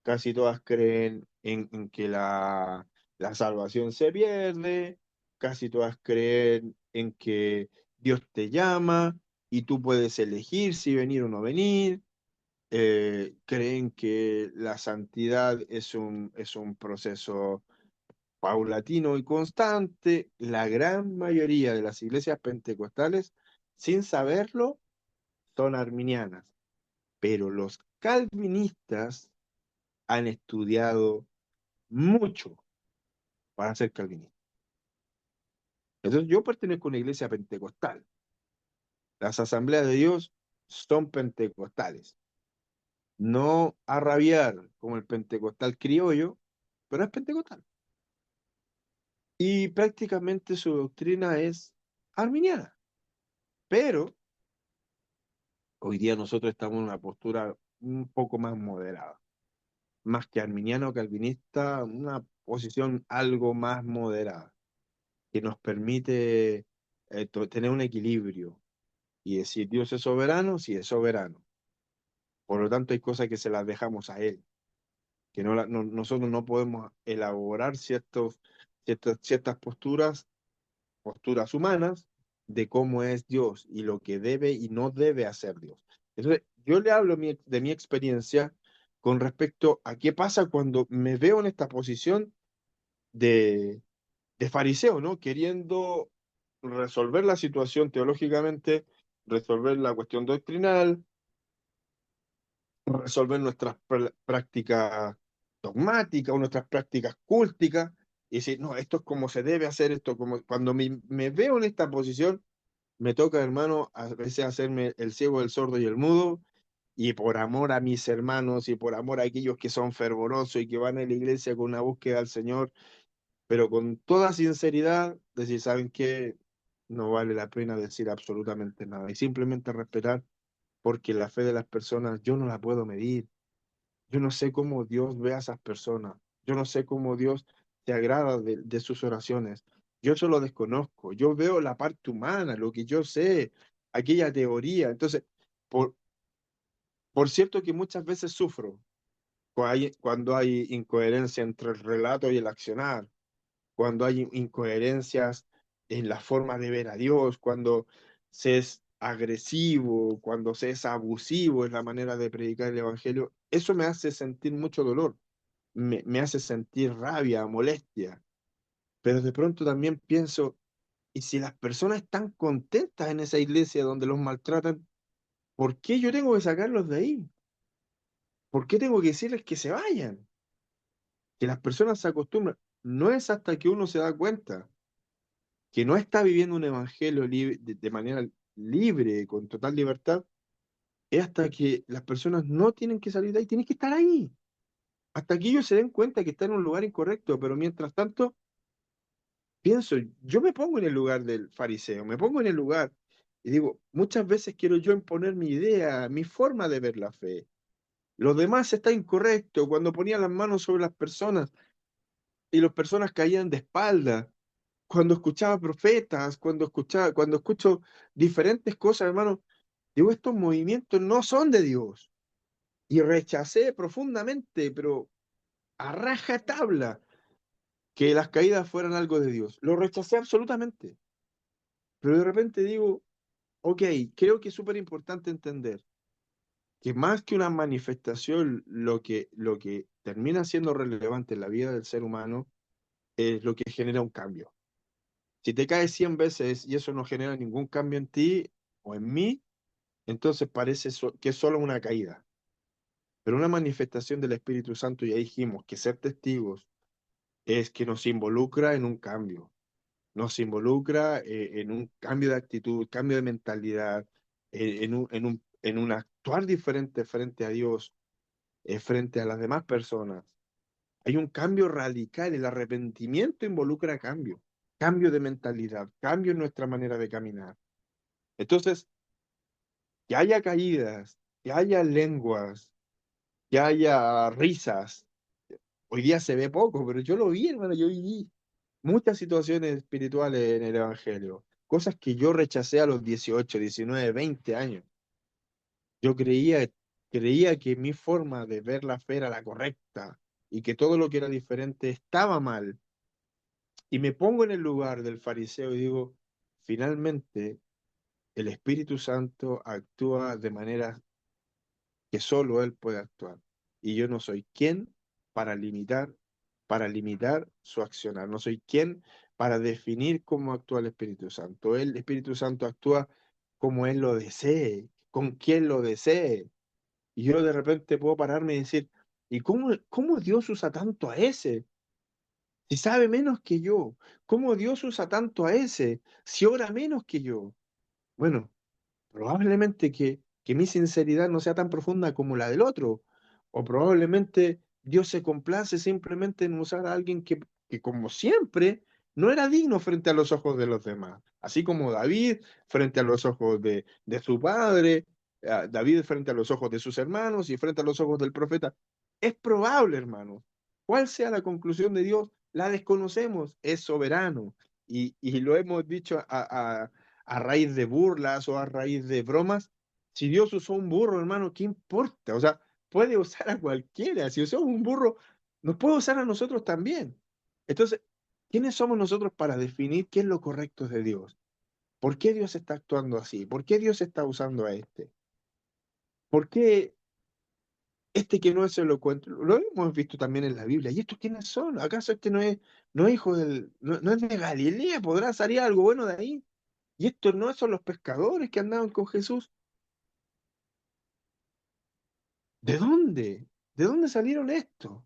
casi todas creen en que la salvación se pierde, casi todas creen en que Dios te llama y tú puedes elegir si venir o no venir. Creen que la santidad es un proceso paulatino y constante. La gran mayoría de las iglesias pentecostales, sin saberlo, son arminianas, pero los calvinistas han estudiado mucho para ser calvinista. Entonces yo pertenezco a una iglesia pentecostal. Las asambleas de Dios son pentecostales. No a rabiar como el pentecostal criollo, pero es pentecostal. Y prácticamente su doctrina es arminiana. Pero hoy día nosotros estamos en una postura un poco más moderada. Más que arminiano o calvinista, una posición algo más moderada, que nos permite tener un equilibrio y decir, Dios es soberano, sí es soberano. Por lo tanto, hay cosas que se las dejamos a Él, que nosotros no podemos elaborar ciertas posturas humanas de cómo es Dios y lo que debe y no debe hacer Dios. Entonces, yo le hablo de mi experiencia con respecto a qué pasa cuando me veo en esta posición de, de fariseo, ¿no? Queriendo resolver la situación teológicamente, resolver la cuestión doctrinal, resolver nuestras prácticas dogmáticas o nuestras prácticas cúlticas, y decir, no, esto es como se debe hacer, esto como... Cuando me veo en esta posición, me toca, hermano, a veces hacerme el ciego, el sordo y el mudo, y por amor a mis hermanos y por amor a aquellos que son fervorosos y que van a la iglesia con una búsqueda al Señor, pero con toda sinceridad, decir, ¿saben qué? no vale la pena decir absolutamente nada y simplemente respetar, porque la fe de las personas yo no la puedo medir. Yo no sé cómo Dios ve a esas personas. Yo no sé cómo Dios se agrada de sus oraciones. Yo eso lo desconozco. Yo veo la parte humana, lo que yo sé, aquella teoría. Entonces, por, por cierto que muchas veces sufro cuando hay incoherencia entre el relato y el accionar, cuando hay incoherencias en la forma de ver a Dios, cuando se es agresivo, cuando se es abusivo en la manera de predicar el Evangelio. Eso me hace sentir mucho dolor, me hace sentir rabia, molestia, pero de pronto también pienso, ¿y si las personas están contentas en esa iglesia donde los maltratan, por qué yo tengo que sacarlos de ahí? ¿Por qué tengo que decirles que se vayan? Que las personas se acostumbran. No es hasta que uno se da cuenta que no está viviendo un evangelio de manera libre, con total libertad, es hasta que las personas no tienen que salir de ahí, tienen que estar ahí. Hasta que ellos se den cuenta que están en un lugar incorrecto, pero mientras tanto, pienso, yo me pongo en el lugar del fariseo, me pongo en el lugar y digo, muchas veces quiero yo imponer mi idea, mi forma de ver la fe. Los demás está incorrecto cuando ponía las manos sobre las personas y las personas caían de espalda. Cuando escuchaba profetas, cuando escucho diferentes cosas, hermano, digo, estos movimientos no son de Dios. Y rechacé profundamente, pero a rajatabla, que las caídas fueran algo de Dios. Lo rechacé absolutamente. Pero de repente digo, ok, creo que es súper importante entender que más que una manifestación, lo que termina siendo relevante en la vida del ser humano es lo que genera un cambio. Si te caes 100 veces y eso no genera ningún cambio en ti o en mí, entonces parece que es solo una caída. Pero una manifestación del Espíritu Santo, ya dijimos que ser testigos es que nos involucra en un cambio, nos involucra en un cambio de actitud, cambio de mentalidad, en un actuar diferente frente a Dios, frente a las demás personas. Hay un cambio radical, el arrepentimiento involucra cambio, cambio de mentalidad, cambio en nuestra manera de caminar. Entonces, que haya caídas, que haya lenguas, que haya risas. Hoy día se ve poco, pero yo lo vi, hermano, yo viví muchas situaciones espirituales en el Evangelio, cosas que yo rechacé a los 18, 19, 20 años. Yo creía que mi forma de ver la fe era la correcta y que todo lo que era diferente estaba mal. Y me pongo en el lugar del fariseo y digo, finalmente el Espíritu Santo actúa de manera que solo Él puede actuar. Y yo no soy quien para limitar su accionar. No soy quien para definir cómo actúa el Espíritu Santo. El Espíritu Santo actúa como Él lo desee, con quien lo desee. Y yo de repente puedo pararme y decir, ¿y cómo Dios usa tanto a ese? Si sabe menos que yo. ¿Cómo Dios usa tanto a ese? Si ora menos que yo. Bueno, probablemente que mi sinceridad no sea tan profunda como la del otro, o probablemente Dios se complace simplemente en usar a alguien que como siempre, no era digno frente a los ojos de los demás, así como David frente a los ojos de su padre, David frente a los ojos de sus hermanos y frente a los ojos del profeta. Es probable, hermano. ¿Cuál sea la conclusión de Dios? La desconocemos, es soberano. Y lo hemos dicho a raíz de burlas o a raíz de bromas. Si Dios usó un burro, hermano, ¿qué importa? O sea, puede usar a cualquiera. Si usó un burro, nos puede usar a nosotros también. Entonces, ¿quiénes somos nosotros para definir qué es lo correcto de Dios? ¿Por qué Dios está actuando así? ¿Por qué Dios está usando a este? ¿Por qué este que no es elocuente? Lo hemos visto también en la Biblia. ¿Y estos quiénes son? ¿Acaso este no es hijo no es de Galilea? ¿Podrá salir algo bueno de ahí? ¿Y estos no son los pescadores que andaban con Jesús? ¿De dónde? ¿De dónde salieron estos?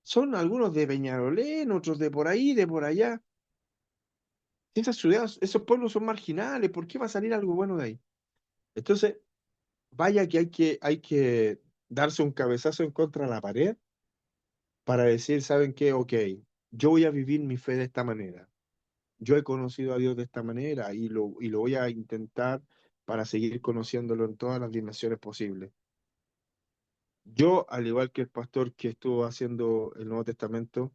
Son algunos de Peñarolén, otros de por ahí, de por allá. Esas ciudades, esos pueblos son marginales, ¿por qué va a salir algo bueno de ahí? Entonces, vaya que hay que darse un cabezazo en contra de la pared para decir, ¿saben qué? Ok, yo voy a vivir mi fe de esta manera. Yo he conocido a Dios de esta manera y lo voy a intentar para seguir conociéndolo en todas las dimensiones posibles. Yo, al igual que el pastor que estuvo haciendo el Nuevo Testamento,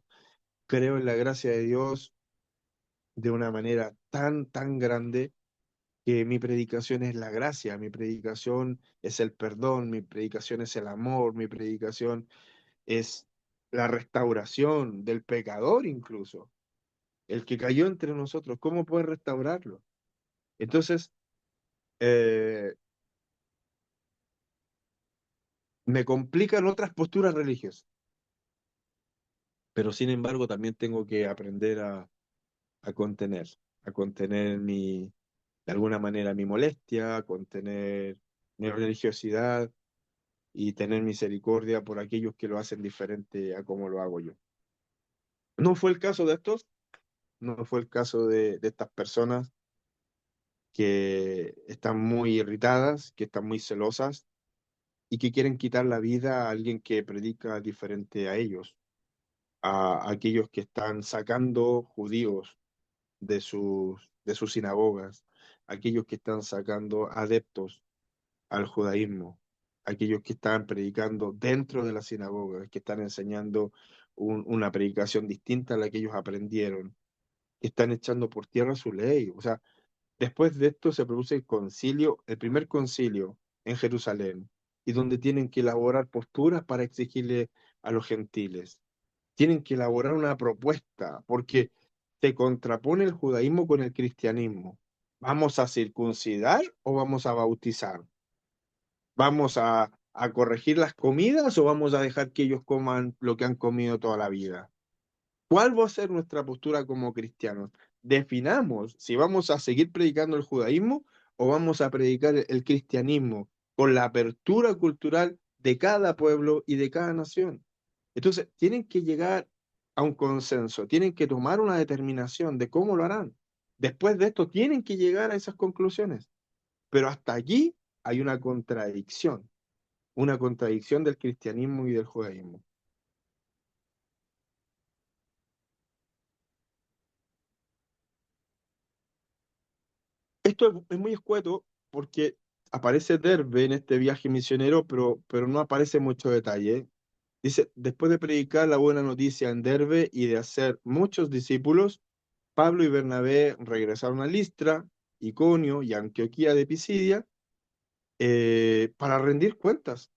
creo en la gracia de Dios de una manera tan grande que mi predicación es la gracia, mi predicación es el perdón, mi predicación es el amor, mi predicación es la restauración del pecador incluso, el que cayó entre nosotros, ¿cómo puede restaurarlo? Entonces, eh, me complican otras posturas religiosas, pero sin embargo también tengo que aprender a contener, a contener de alguna manera mi molestia, a contener mi religiosidad y tener misericordia por aquellos que lo hacen diferente a como lo hago yo. No fue el caso de estos, no fue el caso de estas personas que están muy irritadas, que están muy celosas y que quieren quitar la vida a alguien que predica diferente a ellos, a aquellos que están sacando judíos de sus sinagogas, aquellos que están sacando adeptos al judaísmo, aquellos que están predicando dentro de las sinagogas, que están enseñando una predicación distinta a la que ellos aprendieron, que están echando por tierra su ley. O sea, después de esto se produce el concilio, el primer concilio en Jerusalén, y donde tienen que elaborar posturas para exigirle a los gentiles. Tienen que elaborar una propuesta, porque se contrapone el judaísmo con el cristianismo. ¿Vamos a circuncidar o vamos a bautizar? ¿Vamos a corregir las comidas o vamos a dejar que ellos coman lo que han comido toda la vida? ¿Cuál va a ser nuestra postura como cristianos? Definamos si vamos a seguir predicando el judaísmo o vamos a predicar el cristianismo con la apertura cultural de cada pueblo y de cada nación. Entonces, tienen que llegar a un consenso, tienen que tomar una determinación de cómo lo harán. Después de esto, tienen que llegar a esas conclusiones. Pero hasta allí hay una contradicción del cristianismo y del judaísmo. Esto es muy escueto porque aparece Derbe en este viaje misionero, pero no aparece mucho detalle. Dice, después de predicar la buena noticia en Derbe y de hacer muchos discípulos, Pablo y Bernabé regresaron a Listra, Iconio y Antioquía de Pisidia para rendir cuentas.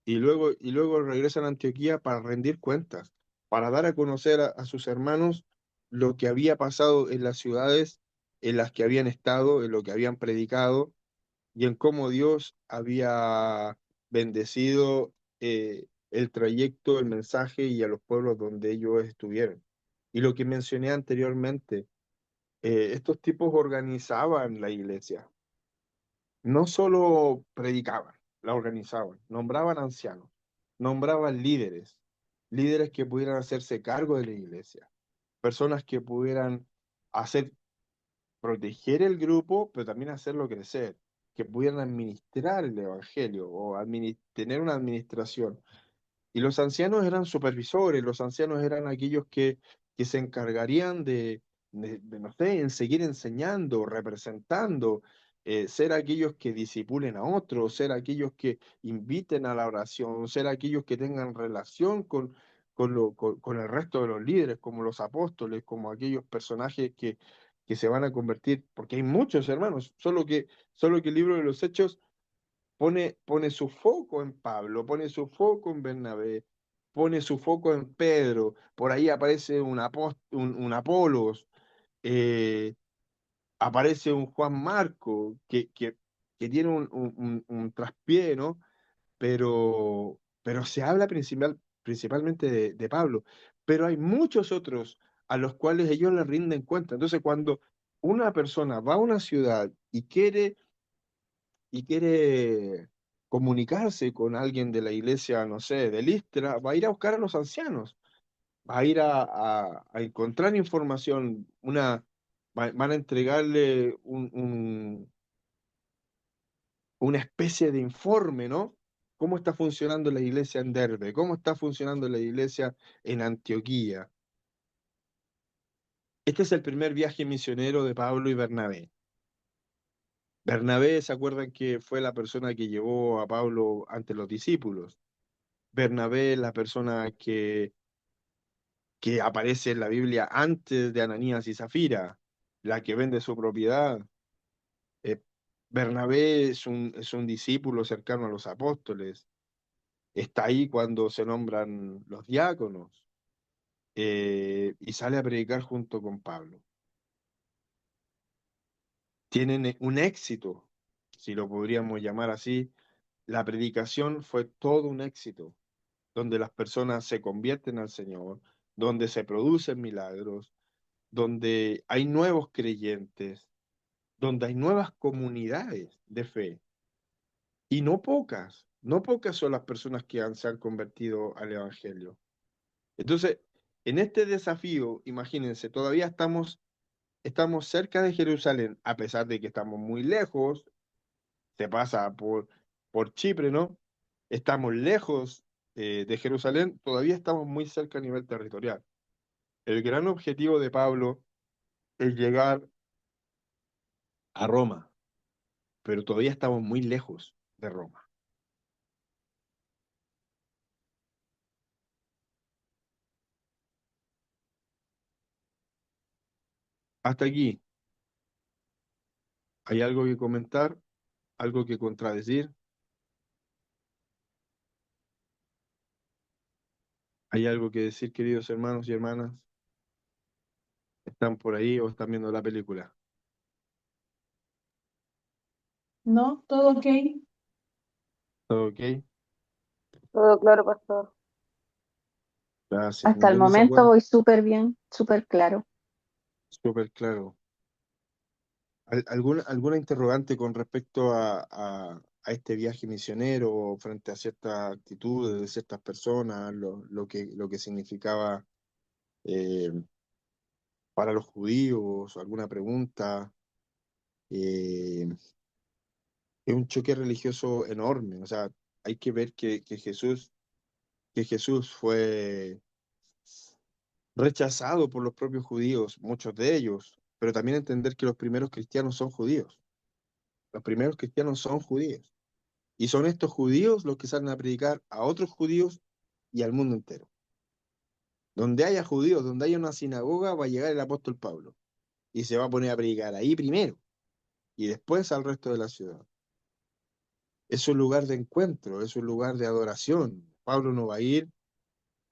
Y luego regresan a Antioquía para rendir cuentas, para dar a conocer a sus hermanos lo que había pasado en las ciudades en las que habían estado, en lo que habían predicado y en cómo Dios había bendecido el trayecto, el mensaje y a los pueblos donde ellos estuvieron. Y lo que mencioné anteriormente, estos tipos organizaban la iglesia, no solo predicaban, la organizaban, nombraban ancianos, nombraban líderes, líderes que pudieran hacerse cargo de la iglesia, personas que pudieran hacer, proteger el grupo, pero también hacerlo crecer, que pudieran administrar el evangelio o tener una administración. Y los ancianos eran supervisores, los ancianos eran aquellos que se encargarían no sé, en seguir enseñando, representando, ser aquellos que disipulen a otros, ser aquellos que inviten a la oración, ser aquellos que tengan relación con el resto de los líderes, como los apóstoles, como aquellos personajes que se van a convertir, porque hay muchos hermanos, solo que el libro de los Hechos pone su foco en Pablo, pone su foco en Bernabé, pone su foco en Pedro, por ahí aparece un Apolos, eh, aparece un Juan Marco, que tiene un traspié, ¿no? Pero se habla principalmente de Pablo, pero hay muchos otros a los cuales ellos le rinden cuenta. Entonces, cuando una persona va a una ciudad y quiere comunicarse con alguien de la iglesia, no sé, de Listra, va a ir a buscar a los ancianos, va a ir a encontrar información, van a entregarle una especie de informe, ¿no? ¿Cómo está funcionando la iglesia en Derbe? ¿Cómo está funcionando la iglesia en Antioquía? Este es el primer viaje misionero de Pablo y Bernabé. Bernabé, ¿se acuerdan que fue la persona que llevó a Pablo ante los discípulos? Bernabé es la persona que aparece en la Biblia antes de Ananías y Zafira, la que vende su propiedad. Eh, Bernabé es un discípulo cercano a los apóstoles. Está ahí cuando se nombran los diáconos y sale a predicar junto con Pablo. Tienen un éxito, si lo podríamos llamar así. La predicación fue todo un éxito, donde las personas se convierten al Señor, donde se producen milagros, donde hay nuevos creyentes, donde hay nuevas comunidades de fe. Y no pocas son las personas que se han convertido al Evangelio. Entonces, en este desafío, imagínense, todavía estamos cerca de Jerusalén, a pesar de que estamos muy lejos, se pasa por Chipre, ¿no? Estamos lejos de Jerusalén, todavía estamos muy cerca a nivel territorial. El gran objetivo de Pablo es llegar a Roma, pero todavía estamos muy lejos de Roma. Hasta aquí, ¿hay algo que comentar? ¿Algo que contradecir? ¿Hay algo que decir, queridos hermanos y hermanas? ¿Están por ahí o están viendo la película? ¿No? ¿Todo ok? ¿Todo ok? Todo claro, pastor. Gracias. Hasta el ¿Ningún momento desacuerdo? voy súper bien, súper claro. Súper claro. ¿Alguna interrogante con respecto a este viaje misionero frente a ciertas actitudes de ciertas personas, lo que significaba eh, para los judíos? ¿Alguna pregunta? Eh, es un choque religioso enorme. O sea, hay que ver que Jesús fue rechazado por los propios judíos, muchos de ellos, pero también entender que los primeros cristianos son judíos. Los primeros cristianos son judíos. Y son estos judíos los que salen a predicar a otros judíos y al mundo entero. Donde haya judíos, donde haya una sinagoga, va a llegar el apóstol Pablo y se va a poner a predicar ahí primero y después al resto de la ciudad. Es un lugar de encuentro, es un lugar de adoración. Pablo no va a ir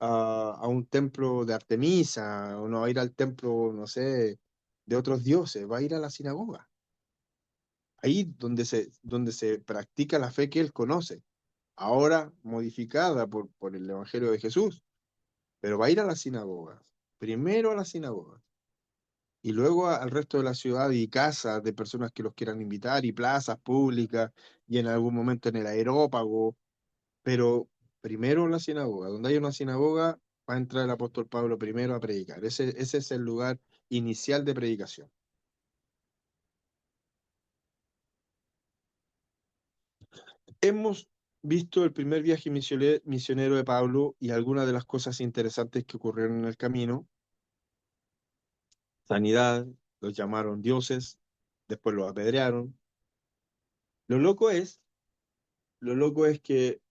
a un templo de Artemisa o no va a ir al templo, no sé, de otros dioses, va a ir a la sinagoga. Ahí donde se practica la fe que él conoce, ahora modificada por el Evangelio de Jesús. Pero va a ir a las sinagogas, primero a las sinagogas, y luego al resto de la ciudad y casas de personas que los quieran invitar, y plazas públicas, y en algún momento en el aerópago, pero primero la sinagoga. Donde hay una sinagoga, va a entrar el apóstol Pablo primero a predicar. Ese es el lugar inicial de predicación. Hemos visto el primer viaje misionero de Pablo y algunas de las cosas interesantes que ocurrieron en el camino. Sanidad, los llamaron dioses, después los apedrearon. Lo loco es, lo loco es que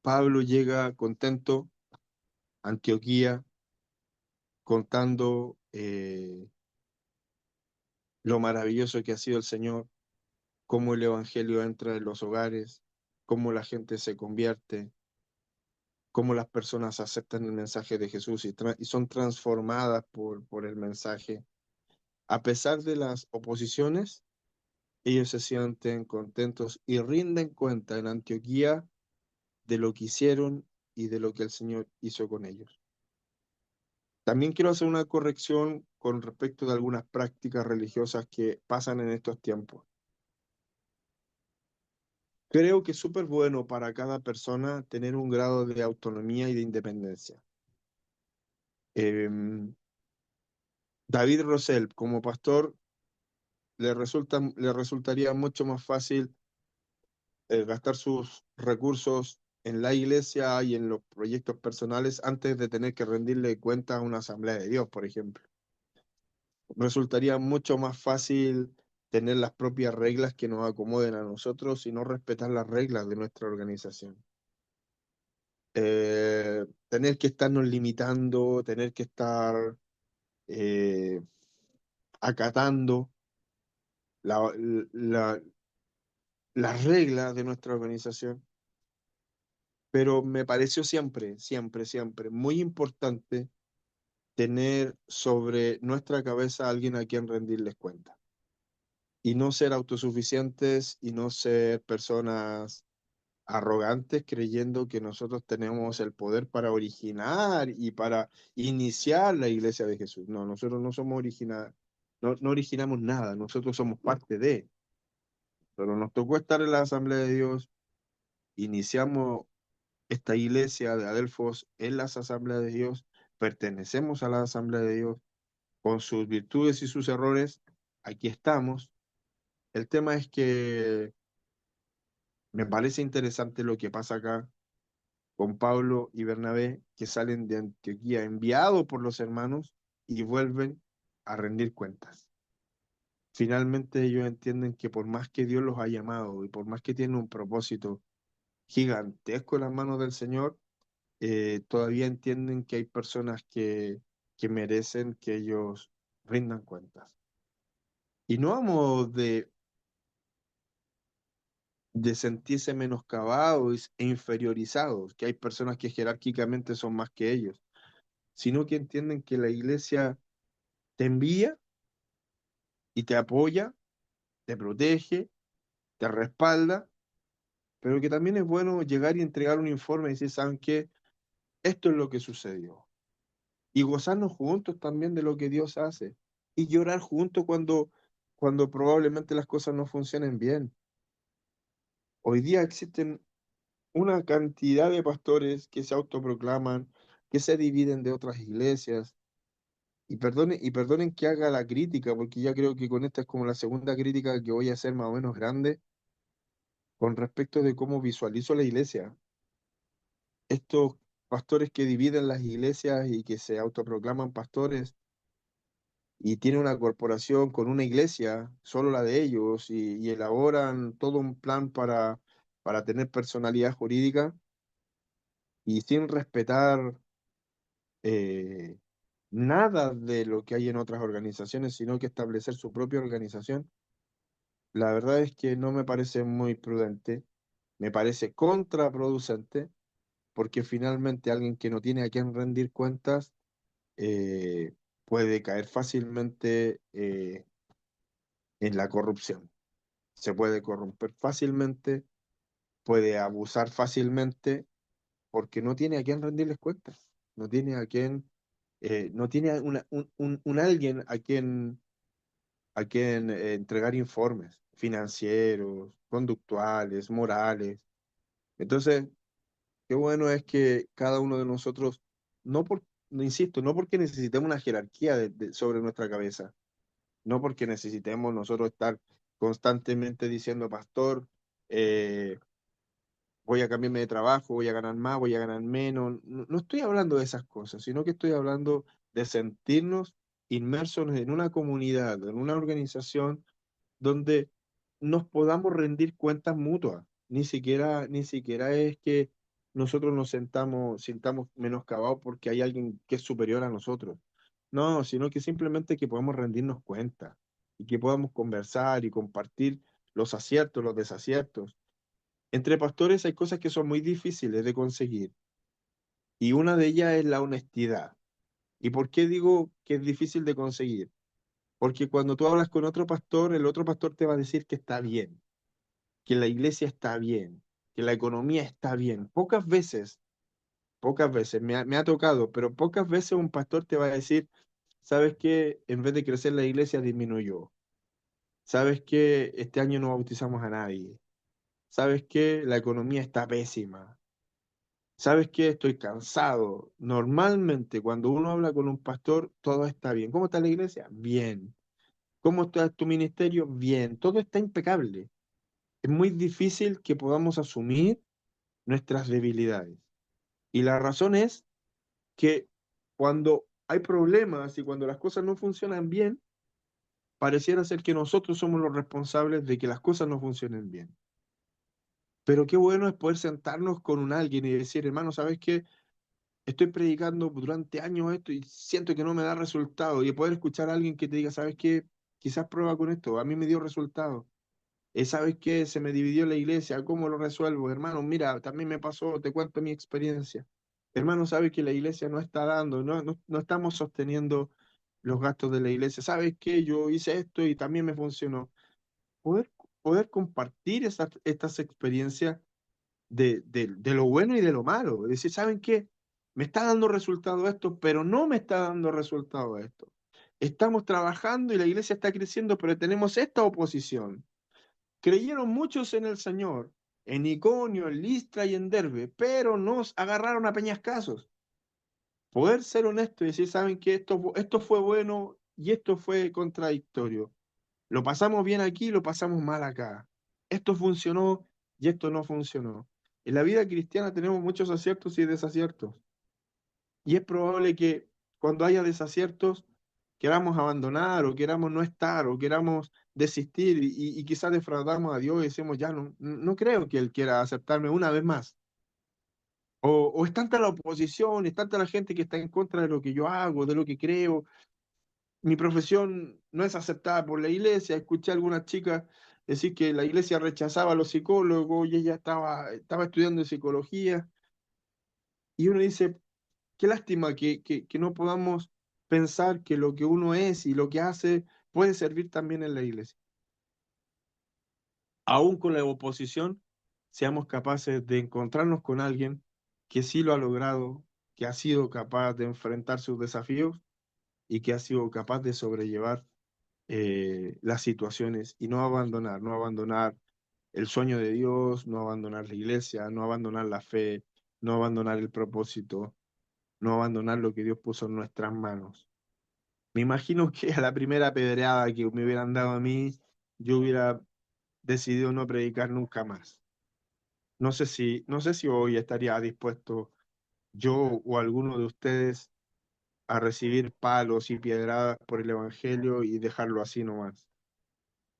Pablo llega contento a Antioquía contando lo maravilloso que ha sido el Señor, cómo el Evangelio entra en los hogares, cómo la gente se convierte, cómo las personas aceptan el mensaje de Jesús y son transformadas por el mensaje. A pesar de las oposiciones, ellos se sienten contentos y rinden cuenta en Antioquía de lo que hicieron y de lo que el Señor hizo con ellos. También quiero hacer una corrección con respecto de algunas prácticas religiosas que pasan en estos tiempos. Creo que es súper bueno para cada persona tener un grado de autonomía y de independencia. Em, David Rosell, como pastor, le resultaría mucho más fácil gastar sus recursos en la iglesia y en los proyectos personales antes de tener que rendirle cuenta a una asamblea de Dios, por ejemplo. resultaría mucho más fácil tener las propias reglas que nos acomoden a nosotros y no respetar las reglas de nuestra organización. Tener que estarnos limitando, tener que estar eh, acatando la- la- las reglas de nuestra organización, pero me pareció siempre, siempre, siempre muy importante tener sobre nuestra cabeza a alguien a quien rendirles cuenta y no ser autosuficientes y no ser personas arrogantes creyendo que nosotros tenemos el poder para originar y para iniciar la iglesia de Jesús. No, nosotros no somos no originamos nada, nosotros somos parte de, pero nos tocó estar en la Asamblea de Dios, iniciamos esta iglesia de Adelfos en las Asambleas de Dios, pertenecemos a la Asamblea de Dios, con sus virtudes y sus errores, aquí estamos. El tema es que me parece interesante lo que pasa acá con Pablo y Bernabé, que salen de Antioquía enviados por los hermanos y vuelven a rendir cuentas. Finalmente ellos entienden que por más que Dios los ha llamado y por más que tienen un propósito gigantesco en las manos del Señor, todavía entienden que hay personas que merecen que ellos rindan cuentas. Y no vamos de sentirse menoscabados e inferiorizados, que hay personas que jerárquicamente son más que ellos, sino que entienden que la iglesia te envía y te apoya, te protege, te respalda, pero que también es bueno llegar y entregar un informe y decir, ¿saben qué? Esto es lo que sucedió. Y gozarnos juntos también de lo que Dios hace. Y llorar juntos cuando probablemente las cosas no funcionen bien. Hoy día existen una cantidad de pastores que se autoproclaman, que se dividen de otras iglesias. Y perdonen que haga la crítica, porque ya creo que con esta es como la segunda crítica que voy a hacer más o menos grande con respecto de cómo visualizo la iglesia. Estos pastores que dividen las iglesias y que se autoproclaman pastores y tienen una corporación con una iglesia, solo la de ellos, y elaboran todo un plan para tener personalidad jurídica y sin respetar eh, nada de lo que hay en otras organizaciones, sino que establecer su propia organización. La verdad es que no me parece muy prudente, me parece contraproducente, porque finalmente alguien que no tiene a quien rendir cuentas puede caer fácilmente en la corrupción. Se puede corromper fácilmente, puede abusar fácilmente, porque no tiene a quien rendirles cuentas, no tiene a quien, no tiene un alguien a quien entregar informes financieros, conductuales, morales. Entonces, qué bueno es que cada uno de nosotros, no insisto, no porque necesitemos una jerarquía sobre nuestra cabeza, no porque necesitemos nosotros estar constantemente diciendo, pastor, voy a cambiarme de trabajo, voy a ganar más, voy a ganar menos. No, no estoy hablando de esas cosas, sino que estoy hablando de sentirnos inmersos en una comunidad, en una organización donde nos podamos rendir cuentas mutuas. Ni siquiera es que nosotros sintamos menoscabados porque hay alguien que es superior a nosotros. No, sino que simplemente que podamos rendirnos cuentas y que podamos conversar y compartir los aciertos, los desaciertos. Entre pastores hay cosas que son muy difíciles de conseguir y una de ellas es la honestidad. ¿Y por qué digo que es difícil de conseguir? Porque cuando tú hablas con otro pastor, el otro pastor te va a decir que está bien, que la iglesia está bien, que la economía está bien. Pocas veces, me ha tocado, pero pocas veces un pastor te va a decir, ¿sabes qué? En vez de crecer la iglesia, disminuyó. ¿Sabes qué? Este año no bautizamos a nadie. ¿Sabes qué? La economía está pésima. ¿Sabes qué? Estoy cansado. Normalmente, cuando uno habla con un pastor, todo está bien. ¿Cómo está la iglesia? Bien. ¿Cómo está tu ministerio? Bien. Todo está impecable. Es muy difícil que podamos asumir nuestras debilidades. Y la razón es que cuando hay problemas y cuando las cosas no funcionan bien, pareciera ser que nosotros somos los responsables de que las cosas no funcionen bien. Pero qué bueno es poder sentarnos con un alguien y decir, hermano, ¿sabes qué? Estoy predicando durante años esto y siento que no me da resultado. Y poder escuchar a alguien que te diga, ¿sabes qué? Quizás prueba con esto, a mí me dio resultado. ¿Sabes qué? Se me dividió la iglesia, ¿cómo lo resuelvo? Hermano, mira, también me pasó, te cuento mi experiencia. Hermano, ¿sabes que la iglesia no está dando, no estamos sosteniendo los gastos de la iglesia? ¿Sabes qué? Yo hice esto y también me funcionó. Poder, poder compartir estas experiencias de lo bueno y de lo malo. Es decir, ¿saben qué? Me está dando resultado esto, pero no me está dando resultado esto. Estamos trabajando y la iglesia está creciendo, pero tenemos esta oposición. Creyeron muchos en el Señor, en Iconio, en Listra y en Derbe, pero nos agarraron a peñascasos. Poder ser honesto y decir, ¿saben qué? Esto fue bueno y esto fue contradictorio. Lo pasamos bien aquí, lo pasamos mal acá. Esto funcionó y esto no funcionó. En la vida cristiana tenemos muchos aciertos y desaciertos. Y es probable que cuando haya desaciertos queramos abandonar o queramos no estar o queramos desistir y quizás defraudamos a Dios y decimos, ya no creo que Él quiera aceptarme una vez más. O es tanta la oposición, es tanta la gente que está en contra de lo que yo hago, de lo que creo. Mi profesión no es aceptada por la iglesia. Escuché a algunas chicas decir que la iglesia rechazaba a los psicólogos y ella estaba estudiando psicología. Y uno dice, qué lástima que no podamos pensar que lo que uno es y lo que hace puede servir también en la iglesia. Aún con la oposición, seamos capaces de encontrarnos con alguien que sí lo ha logrado, que ha sido capaz de enfrentar sus desafíos y que ha sido capaz de sobrellevar las situaciones y no abandonar el sueño de Dios, no abandonar la iglesia, no abandonar la fe, no abandonar el propósito, no abandonar lo que Dios puso en nuestras manos. Me imagino que a la primera pedreada que me hubieran dado a mí, yo hubiera decidido no predicar nunca más. No sé si hoy estaría dispuesto yo o alguno de ustedes a recibir palos y piedradas por el Evangelio y dejarlo así nomás.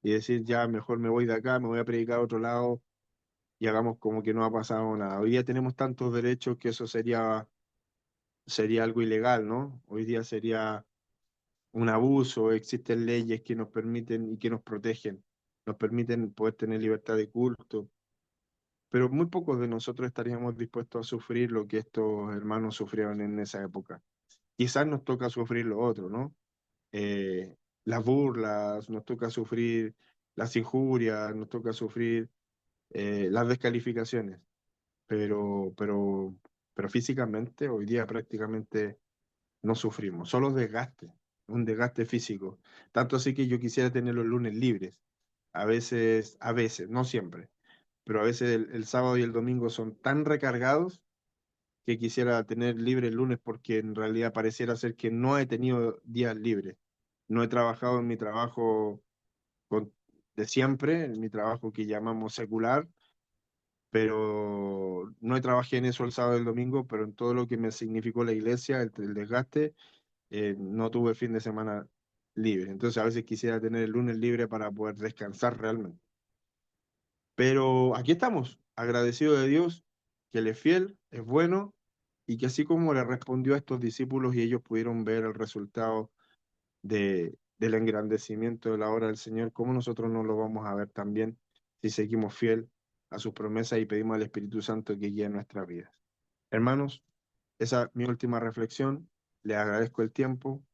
Y decir, ya mejor me voy de acá, me voy a predicar a otro lado y hagamos como que no ha pasado nada. Hoy día tenemos tantos derechos que eso sería algo ilegal, ¿no? Hoy día sería un abuso, existen leyes que nos permiten y que nos protegen, nos permiten poder tener libertad de culto, pero muy pocos de nosotros estaríamos dispuestos a sufrir lo que estos hermanos sufrieron en esa época. Quizás nos toca sufrir lo otro, ¿no? Las burlas, nos toca sufrir las injurias, nos toca sufrir las descalificaciones, pero, pero, pero físicamente hoy día prácticamente no sufrimos, solo desgaste, un desgaste físico. Tanto así que yo quisiera tener los lunes libres. A veces, no siempre, pero a veces el sábado y el domingo son tan recargados que quisiera tener libre el lunes porque en realidad pareciera ser que no he tenido días libres. No he trabajado en mi trabajo con- de siempre, en mi trabajo que llamamos secular, pero no he trabajado en eso el sábado y el domingo, pero en todo lo que me significó la iglesia, el desgaste, no tuve fin de semana libre. Entonces a veces quisiera tener el lunes libre para poder descansar realmente. Pero aquí estamos, agradecido de Dios, que Él es fiel, es bueno, y que así como le respondió a estos discípulos y ellos pudieron ver el resultado del engrandecimiento de la obra del Señor, ¿cómo nosotros no lo vamos a ver también si seguimos fiel a sus promesas y pedimos al Espíritu Santo que guíe nuestras vidas? Hermanos, esa es mi última reflexión. Les agradezco el tiempo.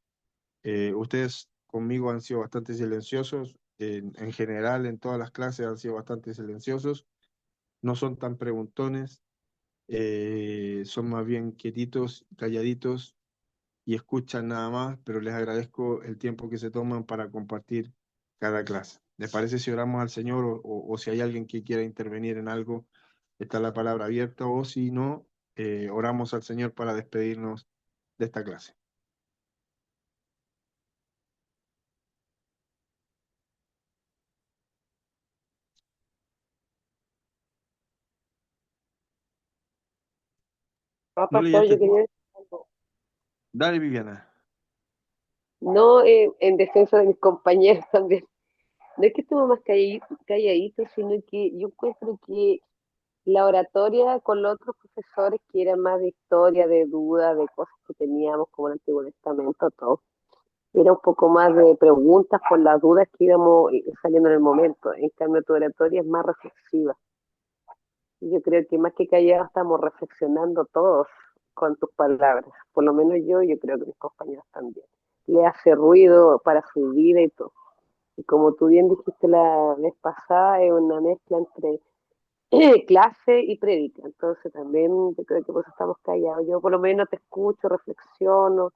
Ustedes conmigo han sido bastante silenciosos. En general, en todas las clases han sido bastante silenciosos. No son tan preguntones. Son más bien quietitos, calladitos y escuchan nada más, pero les agradezco el tiempo que se toman para compartir cada clase. ¿Les parece si oramos al Señor o si hay alguien que quiera intervenir en algo? Está la palabra abierta o si no, oramos al Señor para despedirnos de esta clase. Ah, ¿No pastor, leíste yo tú? quería decir algo. Dale, Viviana. No, en defensa de mis compañeros también. No es que estemos más calladitos, sino que yo encuentro que la oratoria con los otros profesores, que era más de historia, de duda, de cosas que teníamos como el Antiguo Testamento, todo, era un poco más de preguntas por las dudas que íbamos saliendo en el momento. En cambio, tu oratoria es más reflexiva. Yo creo que más que callados estamos reflexionando todos con tus palabras. Por lo menos yo creo que mis compañeros también. Le hace ruido para su vida y todo. Y como tú bien dijiste la vez pasada, es una mezcla entre clase y prédica. Entonces también yo creo que por eso estamos callados. Yo por lo menos te escucho, reflexiono,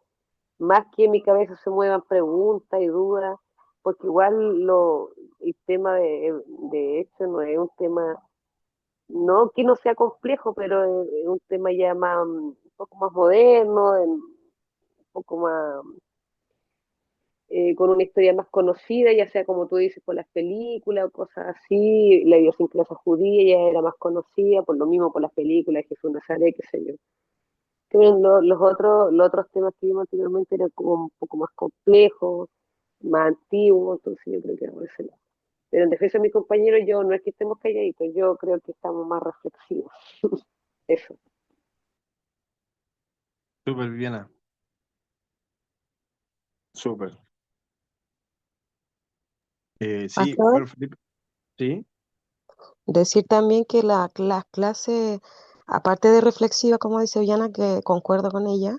más que en mi cabeza se muevan preguntas y dudas, porque igual el tema de hecho no es un tema, no que no sea complejo, pero es un tema ya más, un poco más moderno, un poco más con una historia más conocida, ya sea como tú dices, por las películas o cosas así. La idiosincrasia judía ya era más conocida, por lo mismo por las películas de Jesús de Nazaret, qué sé yo. Pero los otros temas que vimos anteriormente eran como un poco más complejos, más antiguos, entonces yo creo que era por ese lado. Pero en defensa de mis compañeros, yo no es que estemos calladitos, yo creo que estamos más reflexivos. Eso. Súper, Viviana. Súper. Sí, Pastor, bueno, Felipe, sí, decir también que las clases, aparte de reflexiva, como dice Ollana, que concuerdo con ella,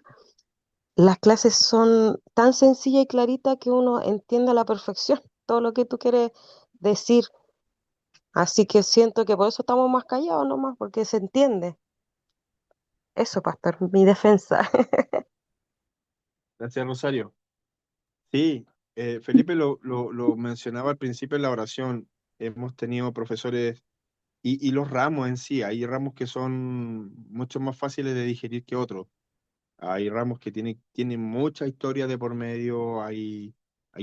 las clases son tan sencillas y claritas que uno entiende a la perfección todo lo que tú quieres decir. Así que siento que por eso estamos más callados nomás, porque se entiende. Eso, pastor, mi defensa. gracias, Rosario. Sí, Felipe lo mencionaba al principio en la oración. Hemos tenido profesores y los ramos en sí. Hay ramos que son mucho más fáciles de digerir que otros. Hay ramos que tienen mucha historia de por medio, hay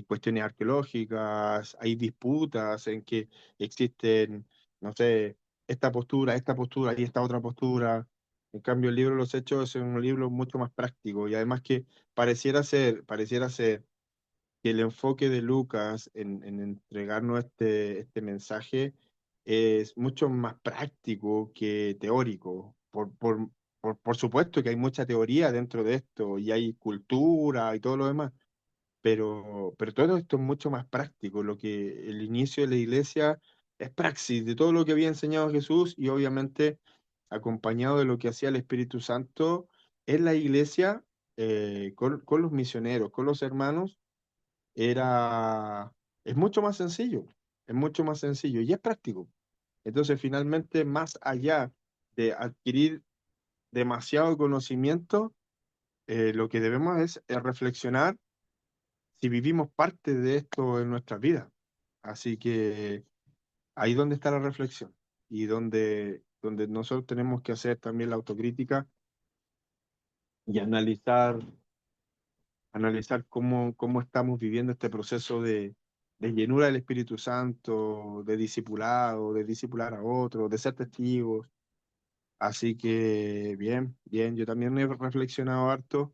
cuestiones arqueológicas, hay disputas en que existen, no sé, esta postura y esta otra postura. En cambio, el libro de los Hechos es un libro mucho más práctico y además que pareciera ser que el enfoque de Lucas en entregarnos este mensaje es mucho más práctico que teórico. Por supuesto que hay mucha teoría dentro de esto y hay cultura y todo lo demás, pero todo esto es mucho más práctico. Lo que el inicio de la iglesia es praxis de todo lo que había enseñado Jesús y obviamente acompañado de lo que hacía el Espíritu Santo en la iglesia, con los misioneros, con los hermanos era, es mucho más sencillo, es mucho más sencillo y es práctico. Entonces, finalmente, más allá de adquirir demasiado conocimiento, lo que debemos es reflexionar si vivimos parte de esto en nuestras vidas. Así que ahí donde está la reflexión y donde nosotros tenemos que hacer también la autocrítica y analizar cómo estamos viviendo este proceso de llenura del Espíritu Santo, de discipulado, de discipular a otros, de ser testigos. Así que bien, bien, yo también he reflexionado harto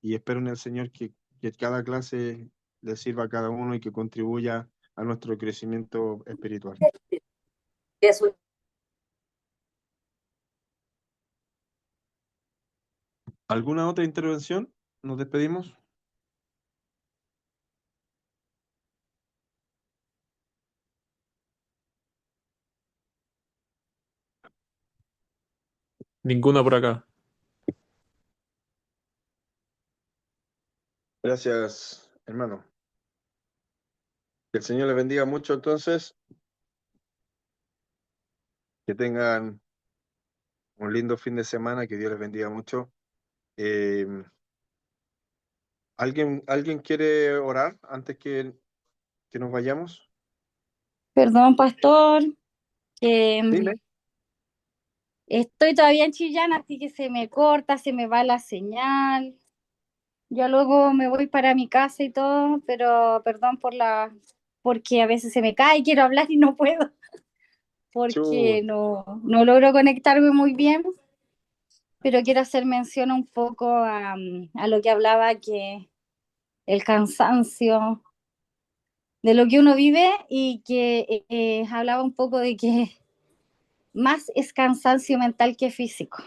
y espero en el Señor que cada clase le sirva a cada uno y que contribuya a nuestro crecimiento espiritual. Eso. ¿Alguna otra intervención? ¿Nos despedimos? Ninguna por acá. Gracias, hermano. Que el Señor les bendiga mucho entonces, que tengan un lindo fin de semana, que Dios les bendiga mucho. Eh, ¿alguien quiere orar antes que nos vayamos? Perdón, pastor, que Dime. estoy todavía en Chillán, así que se me corta, se me va la señal. Ya luego me voy para mi casa y todo, pero perdón porque a veces se me cae, quiero hablar y no puedo, Chu, porque no logro conectarme muy bien, pero quiero hacer mención un poco a lo que hablaba, que el cansancio de lo que uno vive y que hablaba un poco de que más es cansancio mental que físico,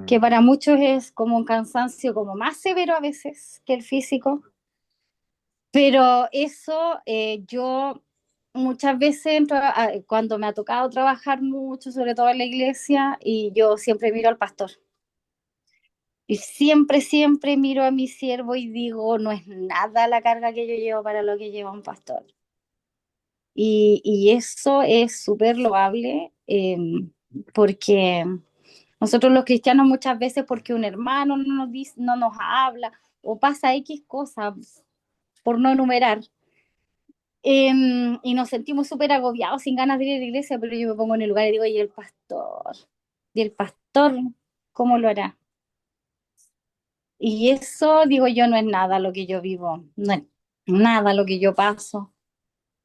que Mm, para muchos es como un cansancio como más severo a veces que el físico, pero eso yo muchas veces cuando me ha tocado trabajar mucho, sobre todo en la iglesia, y yo siempre miro al pastor. Y siempre, siempre miro a mi siervo y digo, no es nada la carga que yo llevo para lo que lleva un pastor. Y eso es súper loable, porque nosotros los cristianos muchas veces porque un hermano no nos dice, no nos habla o pasa X cosas, por no enumerar, y nos sentimos súper agobiados, sin ganas de ir a la iglesia, pero yo me pongo en el lugar y digo, y el pastor, ¿cómo lo hará? Y eso, digo yo, no es nada lo que yo vivo, no es nada lo que yo paso,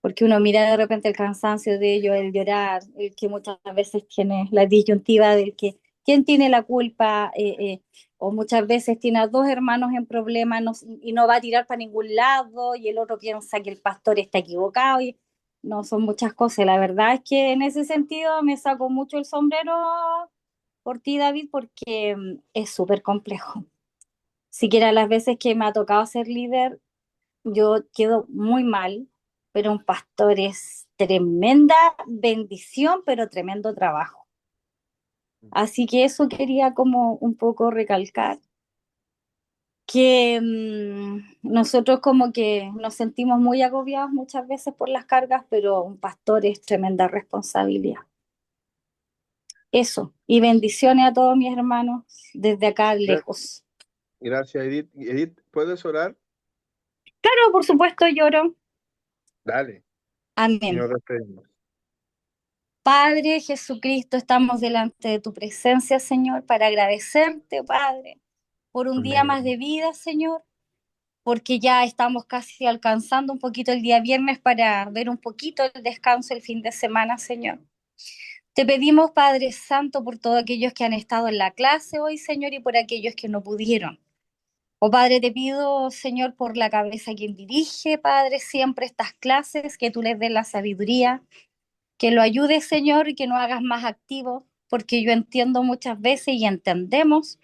porque uno mira de repente el cansancio de ellos, el llorar, el que muchas veces tiene la disyuntiva del que quién tiene la culpa, o muchas veces tiene a dos hermanos en problemas y no va a tirar para ningún lado, y el otro piensa que el pastor está equivocado, y no, son muchas cosas. La verdad es que en ese sentido me saco mucho el sombrero por ti, David, porque es súper complejo. Siquiera las veces que me ha tocado ser líder, yo quedo muy mal, pero un pastor es tremenda bendición, pero tremendo trabajo. Así que eso quería como un poco recalcar, que nosotros como que nos sentimos muy agobiados muchas veces por las cargas, pero un pastor es tremenda responsabilidad. Eso, y bendiciones a todos mis hermanos desde acá gra- lejos. Gracias, Edith. Edith, ¿puedes orar? Claro, por supuesto, lloro. Dale, y Amén. nos despedimos. Padre Jesucristo, estamos delante de tu presencia, Señor, para agradecerte, Padre, por un día más Amén. de vida, Señor, porque ya estamos casi alcanzando un poquito el día viernes para ver un poquito el descanso el fin de semana, Señor. Te pedimos, Padre Santo, por todos aquellos que han estado en la clase hoy, Señor, y por aquellos que no pudieron. Oh Padre, te pido, Señor, por la cabeza quien dirige, Padre, siempre estas clases, que tú les des la sabiduría, que lo ayudes, Señor, y que nos hagas más activos, porque yo entiendo muchas veces y entendemos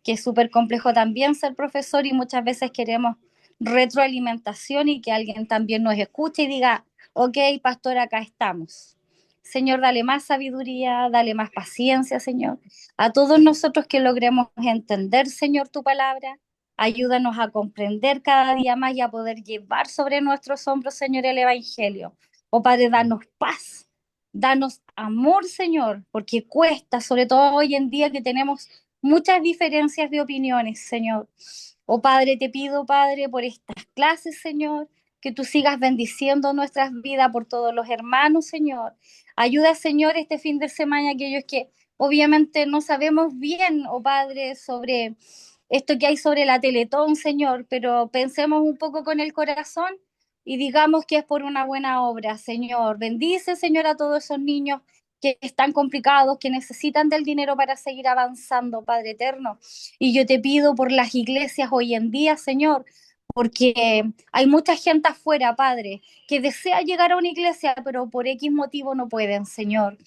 que es súper complejo también ser profesor y muchas veces queremos retroalimentación y que alguien también nos escuche y diga, ok, pastor, acá estamos. Señor, dale más sabiduría, dale más paciencia, Señor. A todos nosotros que logremos entender, Señor, tu palabra, ayúdanos a comprender cada día más y a poder llevar sobre nuestros hombros, Señor, el Evangelio. Oh Padre, danos paz, danos amor, Señor, porque cuesta, sobre todo hoy en día que tenemos muchas diferencias de opiniones, Señor. Oh Padre, te pido, Padre, por estas clases, Señor, que tú sigas bendiciendo nuestras vidas por todos los hermanos, Señor. Ayuda, Señor, este fin de semana a aquellos que obviamente no sabemos bien, oh Padre, sobre esto que hay sobre la Teletón, Señor, pero pensemos un poco con el corazón y digamos que es por una buena obra, Señor. Bendice, Señor, a todos esos niños que están complicados, que necesitan del dinero para seguir avanzando, Padre eterno. Y yo te pido por las iglesias hoy en día, Señor, porque hay mucha gente afuera, Padre, que desea llegar a una iglesia, pero por X motivo no pueden, Señor.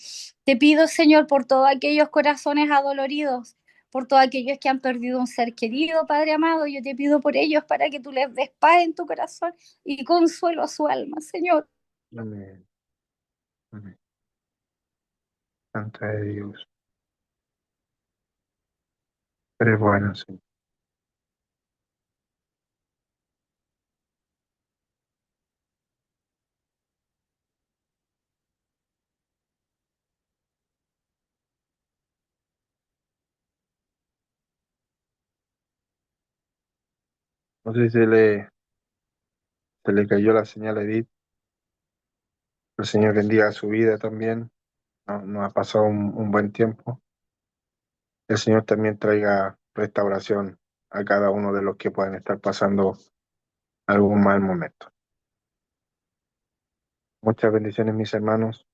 Te pido, Señor, por todos aquellos corazones adoloridos, por todos aquellos que han perdido un ser querido, Padre amado, yo te pido por ellos para que tú les des paz en tu corazón y consuelo a su alma, Señor. Amén. Amén. Santa de Dios. Eres bueno, sí. No sé si se le cayó la señal a Edith. El Señor bendiga su vida también. No ha pasado un buen tiempo. El Señor también traiga restauración a cada uno de los que puedan estar pasando algún mal momento. Muchas bendiciones, mis hermanos.